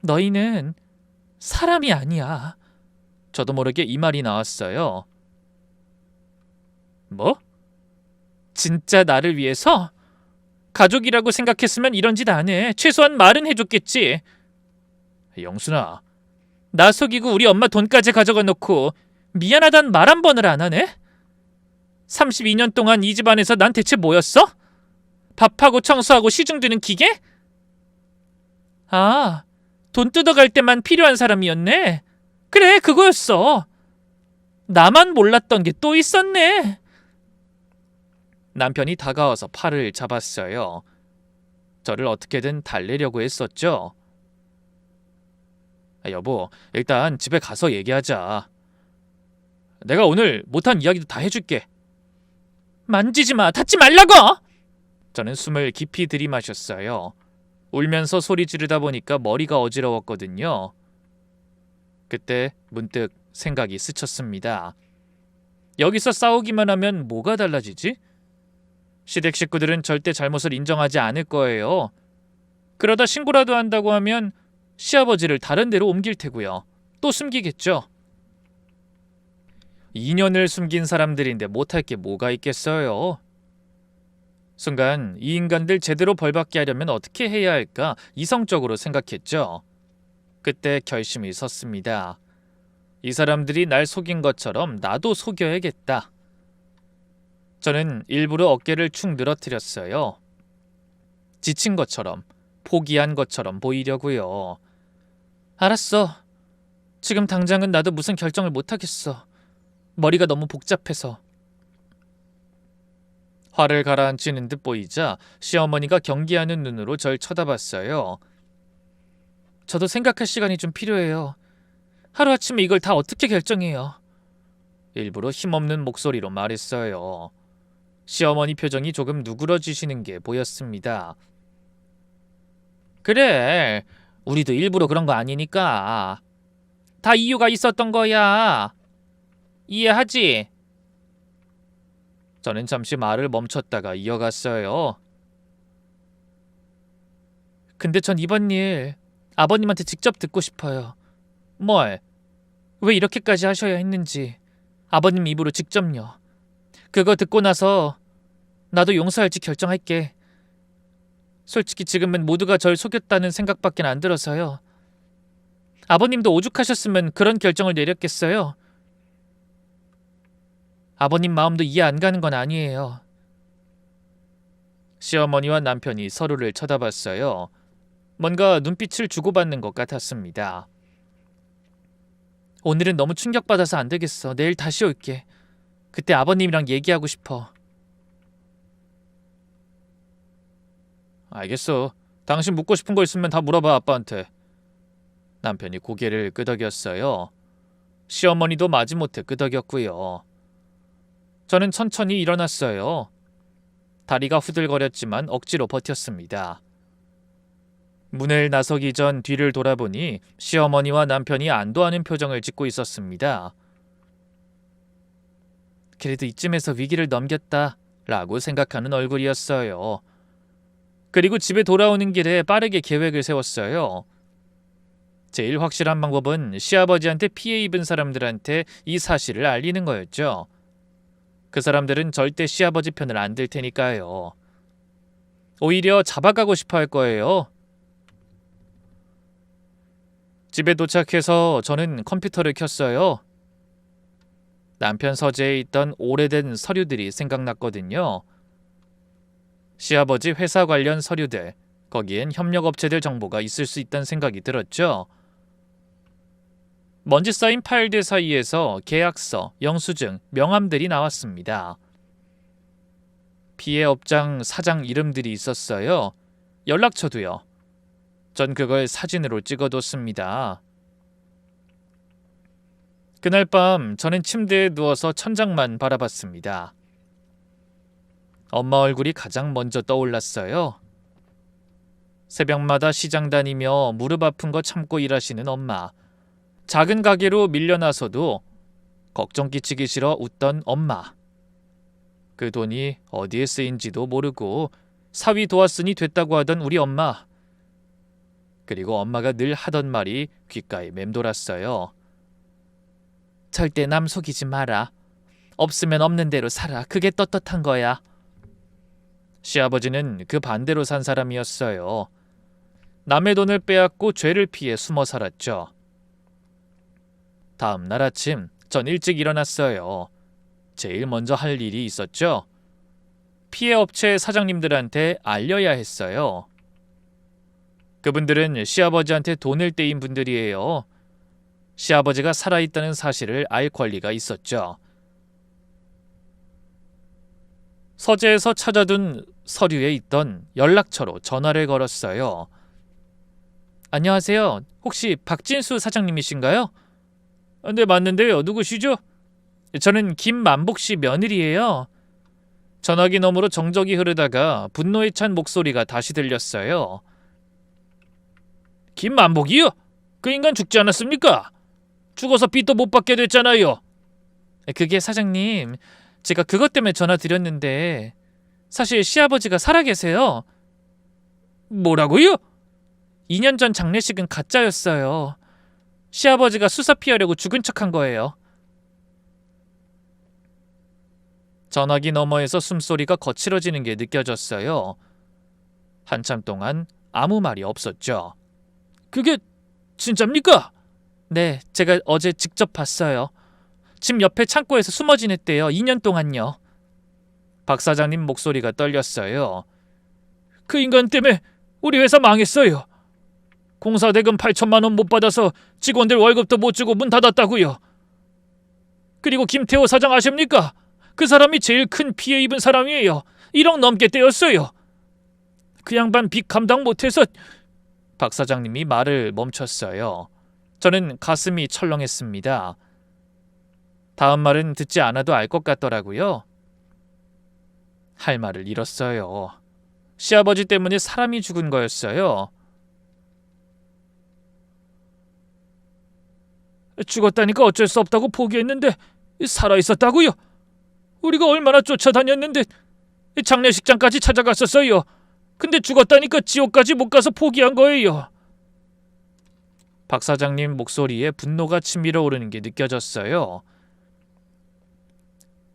S1: 너희는 사람이 아니야. 저도 모르게 이 말이 나왔어요. 뭐? 진짜 나를 위해서? 가족이라고 생각했으면 이런 짓 안 해. 최소한 말은 해줬겠지. 영순아, 나 속이고 우리 엄마 돈까지 가져가 놓고 미안하단 말 한 번을 안 하네? 32년 동안 이 집안에서 난 대체 뭐였어? 밥하고 청소하고 시중 드는 기계? 돈 뜯어갈 때만 필요한 사람이었네. 그래, 그거였어. 나만 몰랐던 게 또 있었네. 남편이 다가와서 팔을 잡았어요. 저를 어떻게든 달래려고 했었죠. 여보, 일단 집에 가서 얘기하자. 내가 오늘 못한 이야기도 다 해줄게. 만지지 마. 닿지 말라고! 저는 숨을 깊이 들이마셨어요. 울면서 소리 지르다 보니까 머리가 어지러웠거든요. 그때 문득 생각이 스쳤습니다. 여기서 싸우기만 하면 뭐가 달라지지? 시댁 식구들은 절대 잘못을 인정하지 않을 거예요. 그러다 신고라도 한다고 하면 시아버지를 다른 데로 옮길 테고요. 또 숨기겠죠. 2년을 숨긴 사람들인데 못할 게 뭐가 있겠어요. 순간 이 인간들 제대로 벌받게 하려면 어떻게 해야 할까 이성적으로 생각했죠. 그때 결심이 섰습니다. 이 사람들이 날 속인 것처럼 나도 속여야겠다. 저는 일부러 어깨를 축 늘어뜨렸어요. 지친 것처럼, 포기한 것처럼 보이려고요. 알았어. 지금 당장은 나도 무슨 결정을 못하겠어. 머리가 너무 복잡해서. 화를 가라앉히는 듯 보이자 시어머니가 경계하는 눈으로 절 쳐다봤어요. 저도 생각할 시간이 좀 필요해요. 하루아침에 이걸 다 어떻게 결정해요? 일부러 힘없는 목소리로 말했어요. 시어머니 표정이 조금 누그러지시는 게 보였습니다. 그래, 우리도 일부러 그런 거 아니니까. 다 이유가 있었던 거야. 이해하지? 저는 잠시 말을 멈췄다가 이어갔어요. 근데 전 이번 일 아버님한테 직접 듣고 싶어요. 뭘? 왜 이렇게까지 하셔야 했는지 아버님 입으로 직접요. 그거 듣고 나서 나도 용서할지 결정할게. 솔직히 지금은 모두가 절 속였다는 생각밖에 안 들어서요. 아버님도 오죽하셨으면 그런 결정을 내렸겠어요. 아버님 마음도 이해 안 가는 건 아니에요. 시어머니와 남편이 서로를 쳐다봤어요. 뭔가 눈빛을 주고받는 것 같았습니다. 오늘은 너무 충격받아서 안 되겠어. 내일 다시 올게. 그때 아버님이랑 얘기하고 싶어. 알겠어. 당신 묻고 싶은 거 있으면 다 물어봐, 아빠한테. 남편이 고개를 끄덕였어요. 시어머니도 마지못해 끄덕였고요. 저는 천천히 일어났어요. 다리가 후들거렸지만 억지로 버텼습니다. 문을 나서기 전 뒤를 돌아보니 시어머니와 남편이 안도하는 표정을 짓고 있었습니다. 그래도 이쯤에서 위기를 넘겼다 라고 생각하는 얼굴이었어요. 그리고 집에 돌아오는 길에 빠르게 계획을 세웠어요. 제일 확실한 방법은 시아버지한테 피해 입은 사람들한테 이 사실을 알리는 거였죠. 그 사람들은 절대 시아버지 편을 안 들 테니까요. 오히려 잡아가고 싶어 할 거예요. 집에 도착해서 저는 컴퓨터를 켰어요. 남편 서재에 있던 오래된 서류들이 생각났거든요. 시아버지 회사 관련 서류들, 거기엔 협력업체들 정보가 있을 수 있다는 생각이 들었죠. 먼지 쌓인 파일들 사이에서 계약서, 영수증, 명함들이 나왔습니다. 피해 업장 사장 이름들이 있었어요. 연락처도요. 전 그걸 사진으로 찍어뒀습니다. 그날 밤 저는 침대에 누워서 천장만 바라봤습니다. 엄마 얼굴이 가장 먼저 떠올랐어요. 새벽마다 시장 다니며 무릎 아픈 거 참고 일하시는 엄마. 작은 가게로 밀려나서도 걱정 끼치기 싫어 웃던 엄마. 그 돈이 어디에 쓰인지도 모르고 사위 도왔으니 됐다고 하던 우리 엄마. 그리고 엄마가 늘 하던 말이 귓가에 맴돌았어요. 절대 남 속이지 마라. 없으면 없는 대로 살아. 그게 떳떳한 거야. 시아버지는 그 반대로 산 사람이었어요. 남의 돈을 빼앗고 죄를 피해 숨어 살았죠. 다음 날 아침 전 일찍 일어났어요. 제일 먼저 할 일이 있었죠. 피해 업체 사장님들한테 알려야 했어요. 그분들은 시아버지한테 돈을 떼인 분들이에요. 시아버지가 살아있다는 사실을 알 권리가 있었죠. 서재에서 찾아둔 서류에 있던 연락처로 전화를 걸었어요. 안녕하세요. 혹시 박진수 사장님이신가요? 네, 맞는데요. 누구시죠? 저는 김만복 씨 며느리예요. 전화기 너머로 정적이 흐르다가 분노에 찬 목소리가 다시 들렸어요. 김만복이요? 그 인간 죽지 않았습니까? 죽어서 빚도 못 받게 됐잖아요. 그게 사장님, 제가 그것 때문에 전화 드렸는데 사실 시아버지가 살아계세요. 뭐라고요? 2년 전 장례식은 가짜였어요. 시아버지가 수사 피하려고 죽은 척한 거예요. 전화기 너머에서 숨소리가 거칠어지는 게 느껴졌어요. 한참 동안 아무 말이 없었죠. 그게 진짜입니까? 네, 제가 어제 직접 봤어요. 집 옆에 창고에서 숨어 지냈대요. 2년 동안요. 박 사장님 목소리가 떨렸어요. 그 인간 때문에 우리 회사 망했어요. 공사 대금 8천만 원 못 받아서 직원들 월급도 못 주고 문 닫았다고요. 그리고 김태호 사장 아십니까? 그 사람이 제일 큰 피해 입은 사람이에요. 1억 넘게 떼었어요. 그 양반 빚 감당 못해서... 박 사장님이 말을 멈췄어요. 저는 가슴이 철렁했습니다. 다음 말은 듣지 않아도 알 것 같더라고요. 할 말을 잃었어요. 시아버지 때문에 사람이 죽은 거였어요. 죽었다니까 어쩔 수 없다고 포기했는데 살아있었다고요? 우리가 얼마나 쫓아다녔는데 장례식장까지 찾아갔었어요. 근데 죽었다니까 지옥까지 못 가서 포기한 거예요. 박 사장님 목소리에 분노가 치밀어 오르는 게 느껴졌어요.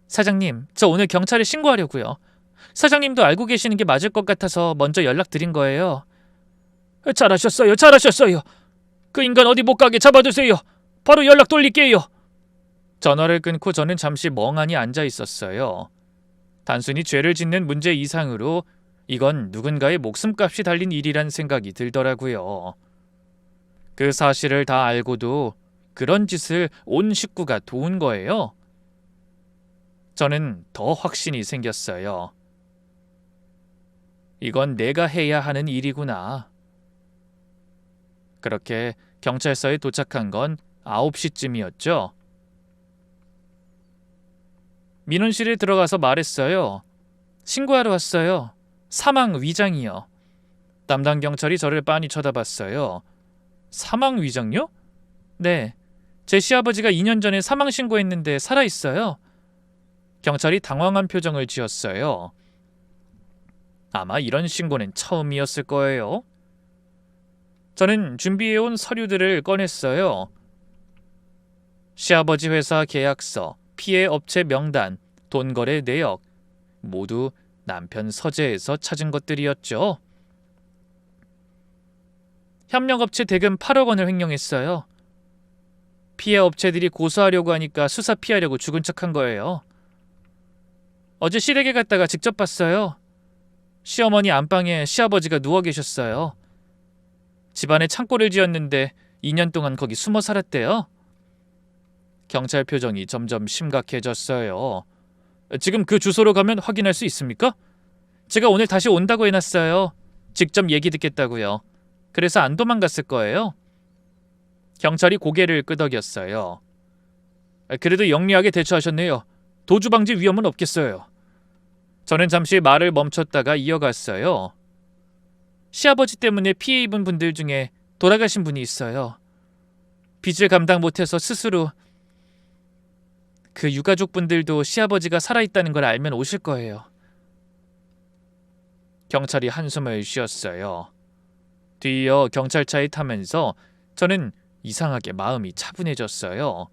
S1: 사장님, 저 오늘 경찰에 신고하려고요. 사장님도 알고 계시는 게 맞을 것 같아서 먼저 연락드린 거예요. 잘하셨어요. 잘하셨어요. 그 인간 어디 못 가게 잡아두세요. 바로 연락 돌릴게요. 전화를 끊고 저는 잠시 멍하니 앉아 있었어요. 단순히 죄를 짓는 문제 이상으로 이건 누군가의 목숨값이 달린 일이란 생각이 들더라고요. 그 사실을 다 알고도 그런 짓을 온 식구가 도운 거예요. 저는 더 확신이 생겼어요. 이건 내가 해야 하는 일이구나. 그렇게 경찰서에 도착한 건 9시쯤이었죠. 민원실에 들어가서 말했어요. 신고하러 왔어요. 사망 위장이요. 담당 경찰이 저를 빤히 쳐다봤어요. 사망 위장요? 네. 제 시아버지가 2년 전에 사망 신고했는데 살아있어요. 경찰이 당황한 표정을 지었어요. 아마 이런 신고는 처음이었을 거예요. 저는 준비해온 서류들을 꺼냈어요. 시아버지 회사 계약서, 피해 업체 명단, 돈거래 내역, 모두 남편 서재에서 찾은 것들이었죠. 협력업체 대금 8억 원을 횡령했어요. 피해 업체들이 고소하려고 하니까 수사 피하려고 죽은 척한 거예요. 어제 시댁에 갔다가 직접 봤어요. 시어머니 안방에 시아버지가 누워 계셨어요. 집안에 창고를 지었는데 2년 동안 거기 숨어 살았대요. 경찰 표정이 점점 심각해졌어요. 지금 그 주소로 가면 확인할 수 있습니까? 제가 오늘 다시 온다고 해놨어요. 직접 얘기 듣겠다고요. 그래서 안 도망갔을 거예요. 경찰이 고개를 끄덕였어요. 그래도 영리하게 대처하셨네요. 도주 방지 위험은 없겠어요. 저는 잠시 말을 멈췄다가 이어갔어요. 시아버지 때문에 피해 입은 분들 중에 돌아가신 분이 있어요. 빚을 감당 못해서 스스로. 그 유가족분들도 시아버지가 살아있다는 걸 알면 오실 거예요. 경찰이 한숨을 쉬었어요. 뒤이어 경찰차에 타면서 저는 이상하게 마음이 차분해졌어요.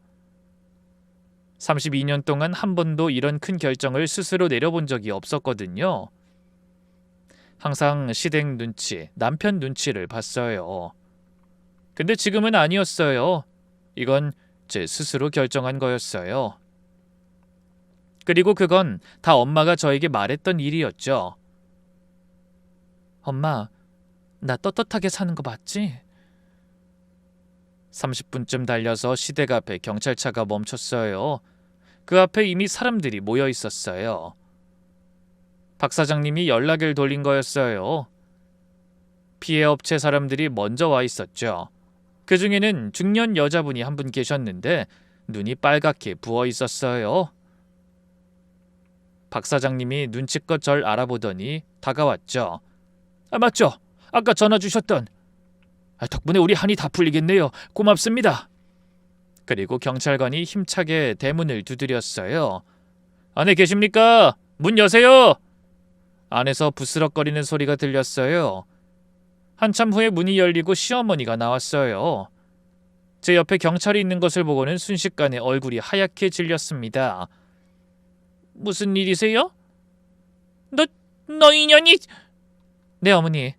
S1: 32년 동안 한 번도 이런 큰 결정을 스스로 내려본 적이 없었거든요. 항상 시댁 눈치, 남편 눈치를 봤어요. 근데 지금은 아니었어요. 이건 제 스스로 결정한 거였어요. 그리고 그건 다 엄마가 저에게 말했던 일이었죠. 엄마, 나 떳떳하게 사는 거 맞지? 30분쯤 달려서 시댁 앞에 경찰차가 멈췄어요. 그 앞에 이미 사람들이 모여 있었어요. 박 사장님이 연락을 돌린 거였어요. 피해 업체 사람들이 먼저 와 있었죠. 그 중에는 중년 여자분이 한 분 계셨는데 눈이 빨갛게 부어 있었어요. 박 사장님이 눈치껏 절 알아보더니 다가왔죠. 맞죠? 아까 전화 주셨던. 덕분에 우리 한이 다 풀리겠네요. 고맙습니다. 그리고 경찰관이 힘차게 대문을 두드렸어요. 안에 계십니까? 문 여세요. 안에서 부스럭거리는 소리가 들렸어요. 한참 후에 문이 열리고 시어머니가 나왔어요. 제 옆에 경찰이 있는 것을 보고는 순식간에 얼굴이 하얗게 질렸습니다. 무슨 일이세요? 너 인연이... 네, 어머니.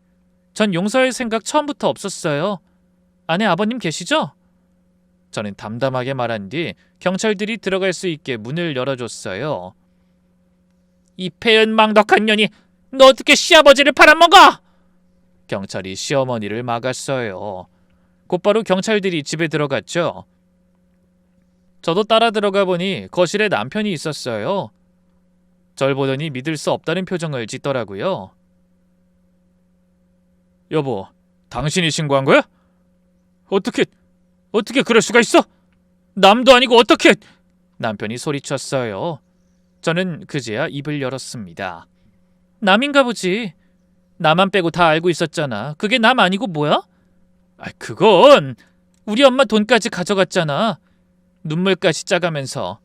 S1: 전 용서할 생각 처음부터 없었어요. 안에 아버님 계시죠? 저는 담담하게 말한 뒤 경찰들이 들어갈 수 있게 문을 열어줬어요. 이 배은망덕한 년이 너 어떻게 시아버지를 팔아먹어? 경찰이 시어머니를 막았어요. 곧바로 경찰들이 집에 들어갔죠. 저도 따라 들어가 보니 거실에 남편이 있었어요. 절 보더니 믿을 수 없다는 표정을 짓더라고요. 여보, 당신이 신고한 거야? 어떻게 그럴 수가 있어? 남도 아니고 어떻게... 남편이 소리쳤어요. 저는 그제야 입을 열었습니다. 남인가 보지. 나만 빼고 다 알고 있었잖아. 그게 남 아니고 뭐야? 그건 우리 엄마 돈까지 가져갔잖아. 눈물까지 짜가면서.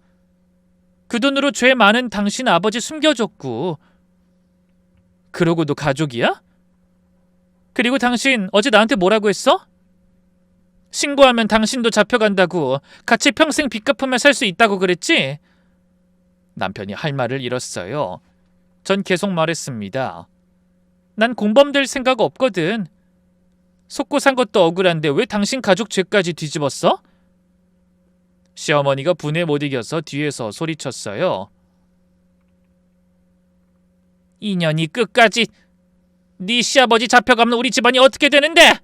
S1: 그 돈으로 죄 많은 당신 아버지 숨겨줬고. 그러고도 가족이야? 그리고 당신 어제 나한테 뭐라고 했어? 신고하면 당신도 잡혀간다고. 같이 평생 빚 갚으며 살 수 있다고 그랬지? 남편이 할 말을 잃었어요. 전 계속 말했습니다. 난 공범될 생각 없거든. 속고 산 것도 억울한데 왜 당신 가족 죄까지 뒤집었어? 시어머니가 분에 못 이겨서 뒤에서 소리쳤어요. 이년이 끝까지... 네 시아버지 잡혀가면 우리 집안이 어떻게 되는데?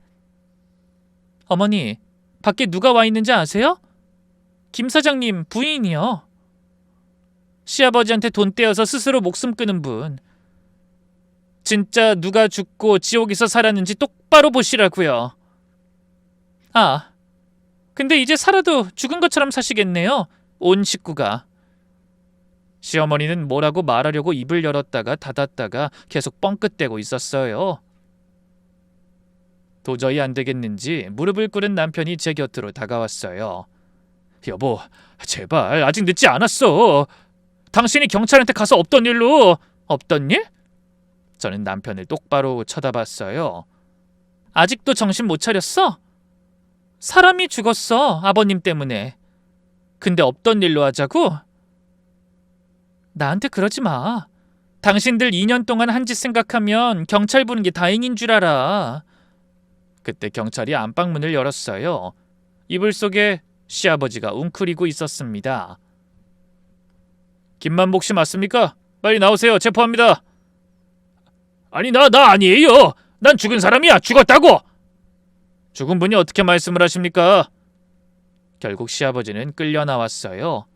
S1: 어머니, 밖에 누가 와 있는지 아세요? 김 사장님 부인이요. 시아버지한테 돈 떼어서 스스로 목숨 끊은 분. 진짜 누가 죽고 지옥에서 살았는지 똑바로 보시라고요. 근데 이제 살아도 죽은 것처럼 사시겠네요. 온 식구가. 시어머니는 뭐라고 말하려고 입을 열었다가 닫았다가 계속 뻥끗대고 있었어요. 도저히 안 되겠는지 무릎을 꿇은 남편이 제 곁으로 다가왔어요. 여보, 제발 아직 늦지 않았어. 당신이 경찰한테 가서 없던 일로. 없던 일? 저는 남편을 똑바로 쳐다봤어요. 아직도 정신 못 차렸어? 사람이 죽었어, 아버님 때문에. 근데 없던 일로 하자고? 나한테 그러지 마. 당신들 2년 동안 한 짓 생각하면 경찰 부른 게 다행인 줄 알아. 그때 경찰이 안방문을 열었어요. 이불 속에 시아버지가 웅크리고 있었습니다. 김만복 씨 맞습니까? 빨리 나오세요. 체포합니다. 아니 나 아니에요. 난 죽은 사람이야. 죽었다고. 죽은 분이 어떻게 말씀을 하십니까? 결국 시아버지는 끌려 나왔어요.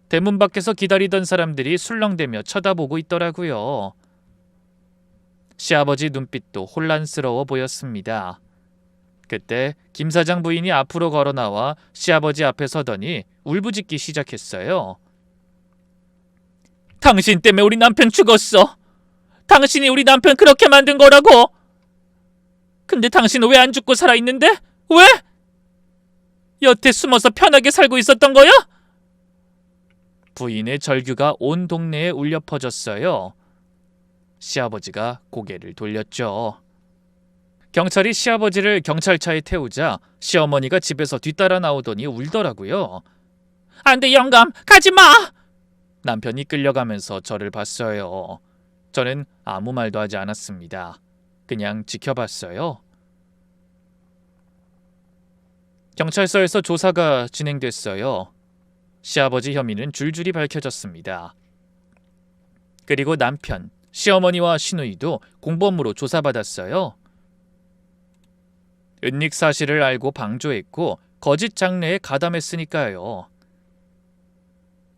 S1: 대문 밖에서 기다리던 사람들이 술렁대며 쳐다보고 있더라고요. 시아버지 눈빛도 혼란스러워 보였습니다. 그때 김 사장 부인이 앞으로 걸어 나와 시아버지 앞에 서더니 울부짖기 시작했어요. 당신 때문에 우리 남편 죽었어. 당신이 우리 남편 그렇게 만든 거라고. 근데 당신은 왜 안 죽고 살아있는데? 왜? 여태 숨어서 편하게 살고 있었던 거야? 부인의 절규가 온 동네에 울려 퍼졌어요. 시아버지가 고개를 돌렸죠. 경찰이 시아버지를 경찰차에 태우자 시어머니가 집에서 뒤따라 나오더니 울더라고요. 안 돼, 영감, 가지 마! 남편이 끌려가면서 저를 봤어요. 저는 아무 말도 하지 않았습니다. 그냥 지켜봤어요. 경찰서에서 조사가 진행됐어요. 시아버지 혐의는 줄줄이 밝혀졌습니다. 그리고 남편, 시어머니와 시누이도 공범으로 조사받았어요. 은닉 사실을 알고 방조했고 거짓 장래에 가담했으니까요.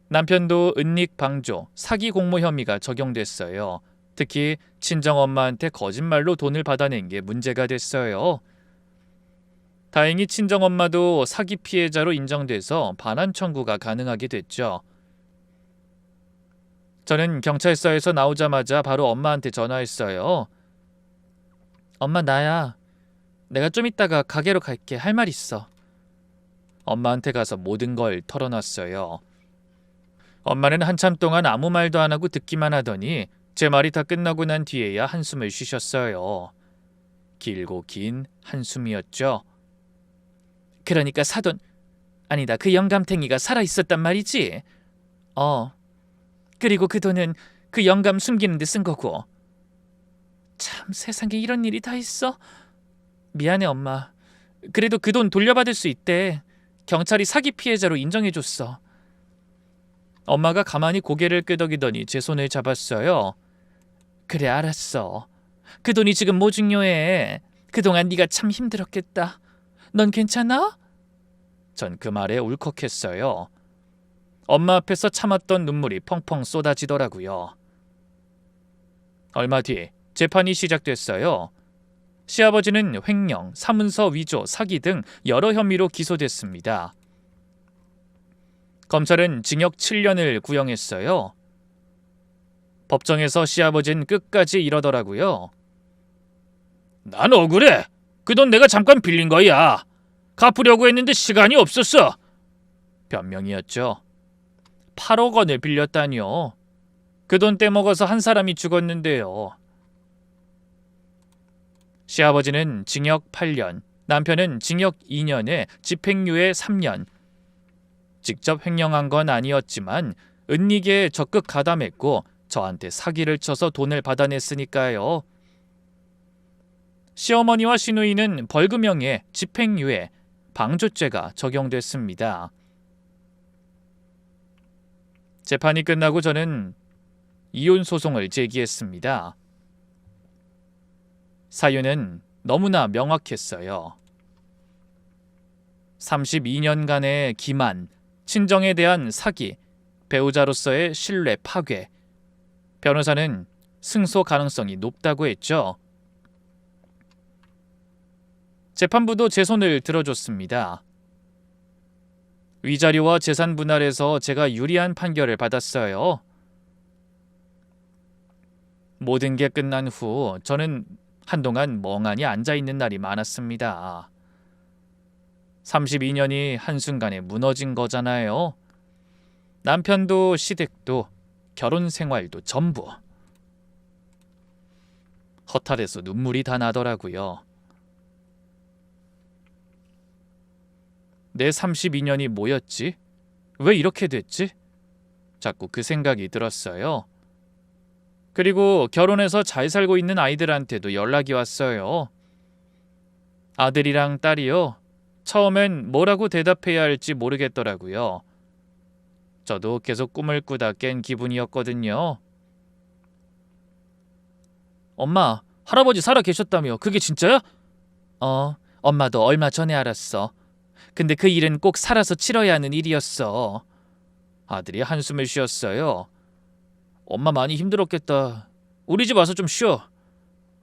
S1: 남편도 은닉 방조, 사기 공모 혐의가 적용됐어요. 특히 친정엄마한테 거짓말로 돈을 받아낸 게 문제가 됐어요. 다행히 친정엄마도 사기 피해자로 인정돼서 반환 청구가 가능하게 됐죠. 저는 경찰서에서 나오자마자 바로 엄마한테 전화했어요. 엄마, 나야. 내가 좀 이따가 가게로 갈게. 할 말 있어. 엄마한테 가서 모든 걸 털어놨어요. 엄마는 한참 동안 아무 말도 안 하고 듣기만 하더니 제 말이 다 끝나고 난 뒤에야 한숨을 쉬셨어요. 길고 긴 한숨이었죠. 그러니까 사돈, 아니다, 그 영감탱이가 살아있었단 말이지? 그리고 그 돈은 그 영감 숨기는 데 쓴 거고. 참, 세상에 이런 일이 다 있어. 미안해, 엄마. 그래도 그 돈 돌려받을 수 있대. 경찰이 사기 피해자로 인정해줬어. 엄마가 가만히 고개를 끄덕이더니 제 손을 잡았어요. 그래, 알았어. 그 돈이 지금 뭐 중요해. 그동안 네가 참 힘들었겠다. 넌 괜찮아? 전 그 말에 울컥했어요. 엄마 앞에서 참았던 눈물이 펑펑 쏟아지더라고요. 얼마 뒤 재판이 시작됐어요. 시아버지는 횡령, 사문서 위조, 사기 등 여러 혐의로 기소됐습니다. 검찰은 징역 7년을 구형했어요. 법정에서 시아버지는 끝까지 이러더라고요. 난 억울해. 그 돈 내가 잠깐 빌린 거야. 갚으려고 했는데 시간이 없었어. 변명이었죠. 8억 원을 빌렸다니요. 그 돈 떼먹어서 한 사람이 죽었는데요. 시아버지는 징역 8년, 남편은 징역 2년에 집행유예 3년. 직접 횡령한 건 아니었지만 은닉에 적극 가담했고 저한테 사기를 쳐서 돈을 받아냈으니까요. 시어머니와 시누이는 벌금형에 집행유예, 방조죄가 적용됐습니다. 재판이 끝나고 저는 이혼 소송을 제기했습니다. 사유는 너무나 명확했어요. 32년간의 기만, 친정에 대한 사기, 배우자로서의 신뢰 파괴. 변호사는 승소 가능성이 높다고 했죠. 재판부도 제 손을 들어줬습니다. 위자료와 재산 분할에서 제가 유리한 판결을 받았어요. 모든 게 끝난 후 저는 한동안 멍하니 앉아있는 날이 많았습니다. 32년이 한순간에 무너진 거잖아요. 남편도 시댁도 결혼 생활도 전부. 허탈해서 눈물이 다 나더라고요. 내 32년이 뭐였지? 왜 이렇게 됐지? 자꾸 그 생각이 들었어요. 그리고 결혼해서 잘 살고 있는 아이들한테도 연락이 왔어요. 아들이랑 딸이요. 처음엔 뭐라고 대답해야 할지 모르겠더라고요. 저도 계속 꿈을 꾸다 깬 기분이었거든요. 엄마, 할아버지 살아 계셨다며. 그게 진짜야? 엄마도 얼마 전에 알았어. 근데 그 일은 꼭 살아서 치러야 하는 일이었어. 아들이 한숨을 쉬었어요. 엄마 많이 힘들었겠다. 우리 집 와서 좀 쉬어.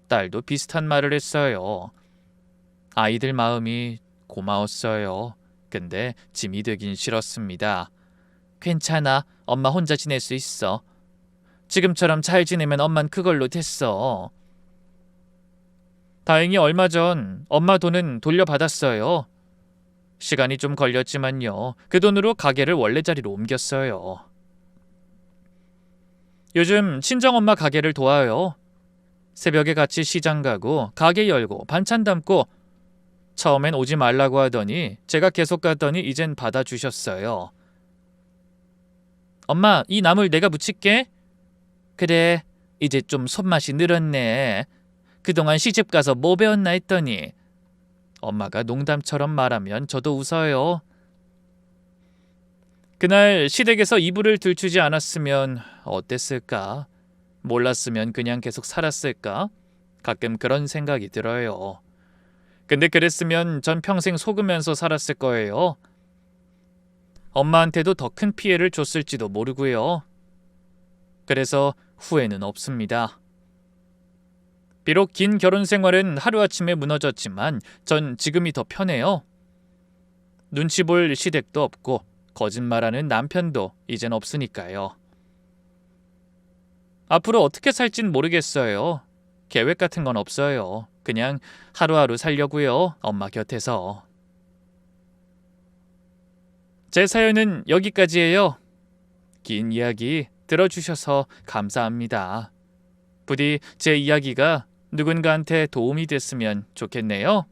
S1: 딸도 비슷한 말을 했어요. 아이들 마음이 고마웠어요. 근데 짐이 되긴 싫었습니다. 괜찮아. 엄마 혼자 지낼 수 있어. 지금처럼 잘 지내면 엄만 그걸로 됐어. 다행히 얼마 전 엄마 돈은 돌려받았어요. 시간이 좀 걸렸지만요. 그 돈으로 가게를 원래 자리로 옮겼어요. 요즘 친정엄마 가게를 도와요. 새벽에 같이 시장 가고 가게 열고 반찬 담고 처음엔 오지 말라고 하더니 제가 계속 갔더니 이젠 받아주셨어요. 엄마, 이 나물 내가 무칠게. 그래, 이제 좀 손맛이 늘었네. 그동안 시집 가서 뭐 배웠나 했더니. 엄마가 농담처럼 말하면 저도 웃어요. 그날 시댁에서 이불을 들추지 않았으면 어땠을까? 몰랐으면 그냥 계속 살았을까? 가끔 그런 생각이 들어요. 근데 그랬으면 전 평생 속으면서 살았을 거예요. 엄마한테도 더 큰 피해를 줬을지도 모르고요. 그래서 후회는 없습니다. 비록 긴 결혼 생활은 하루아침에 무너졌지만 전 지금이 더 편해요. 눈치 볼 시댁도 없고 거짓말하는 남편도 이젠 없으니까요. 앞으로 어떻게 살진 모르겠어요. 계획 같은 건 없어요. 그냥 하루하루 살려고요. 엄마 곁에서. 제 사연은 여기까지예요. 긴 이야기 들어주셔서 감사합니다. 부디 제 이야기가 누군가한테 도움이 됐으면 좋겠네요.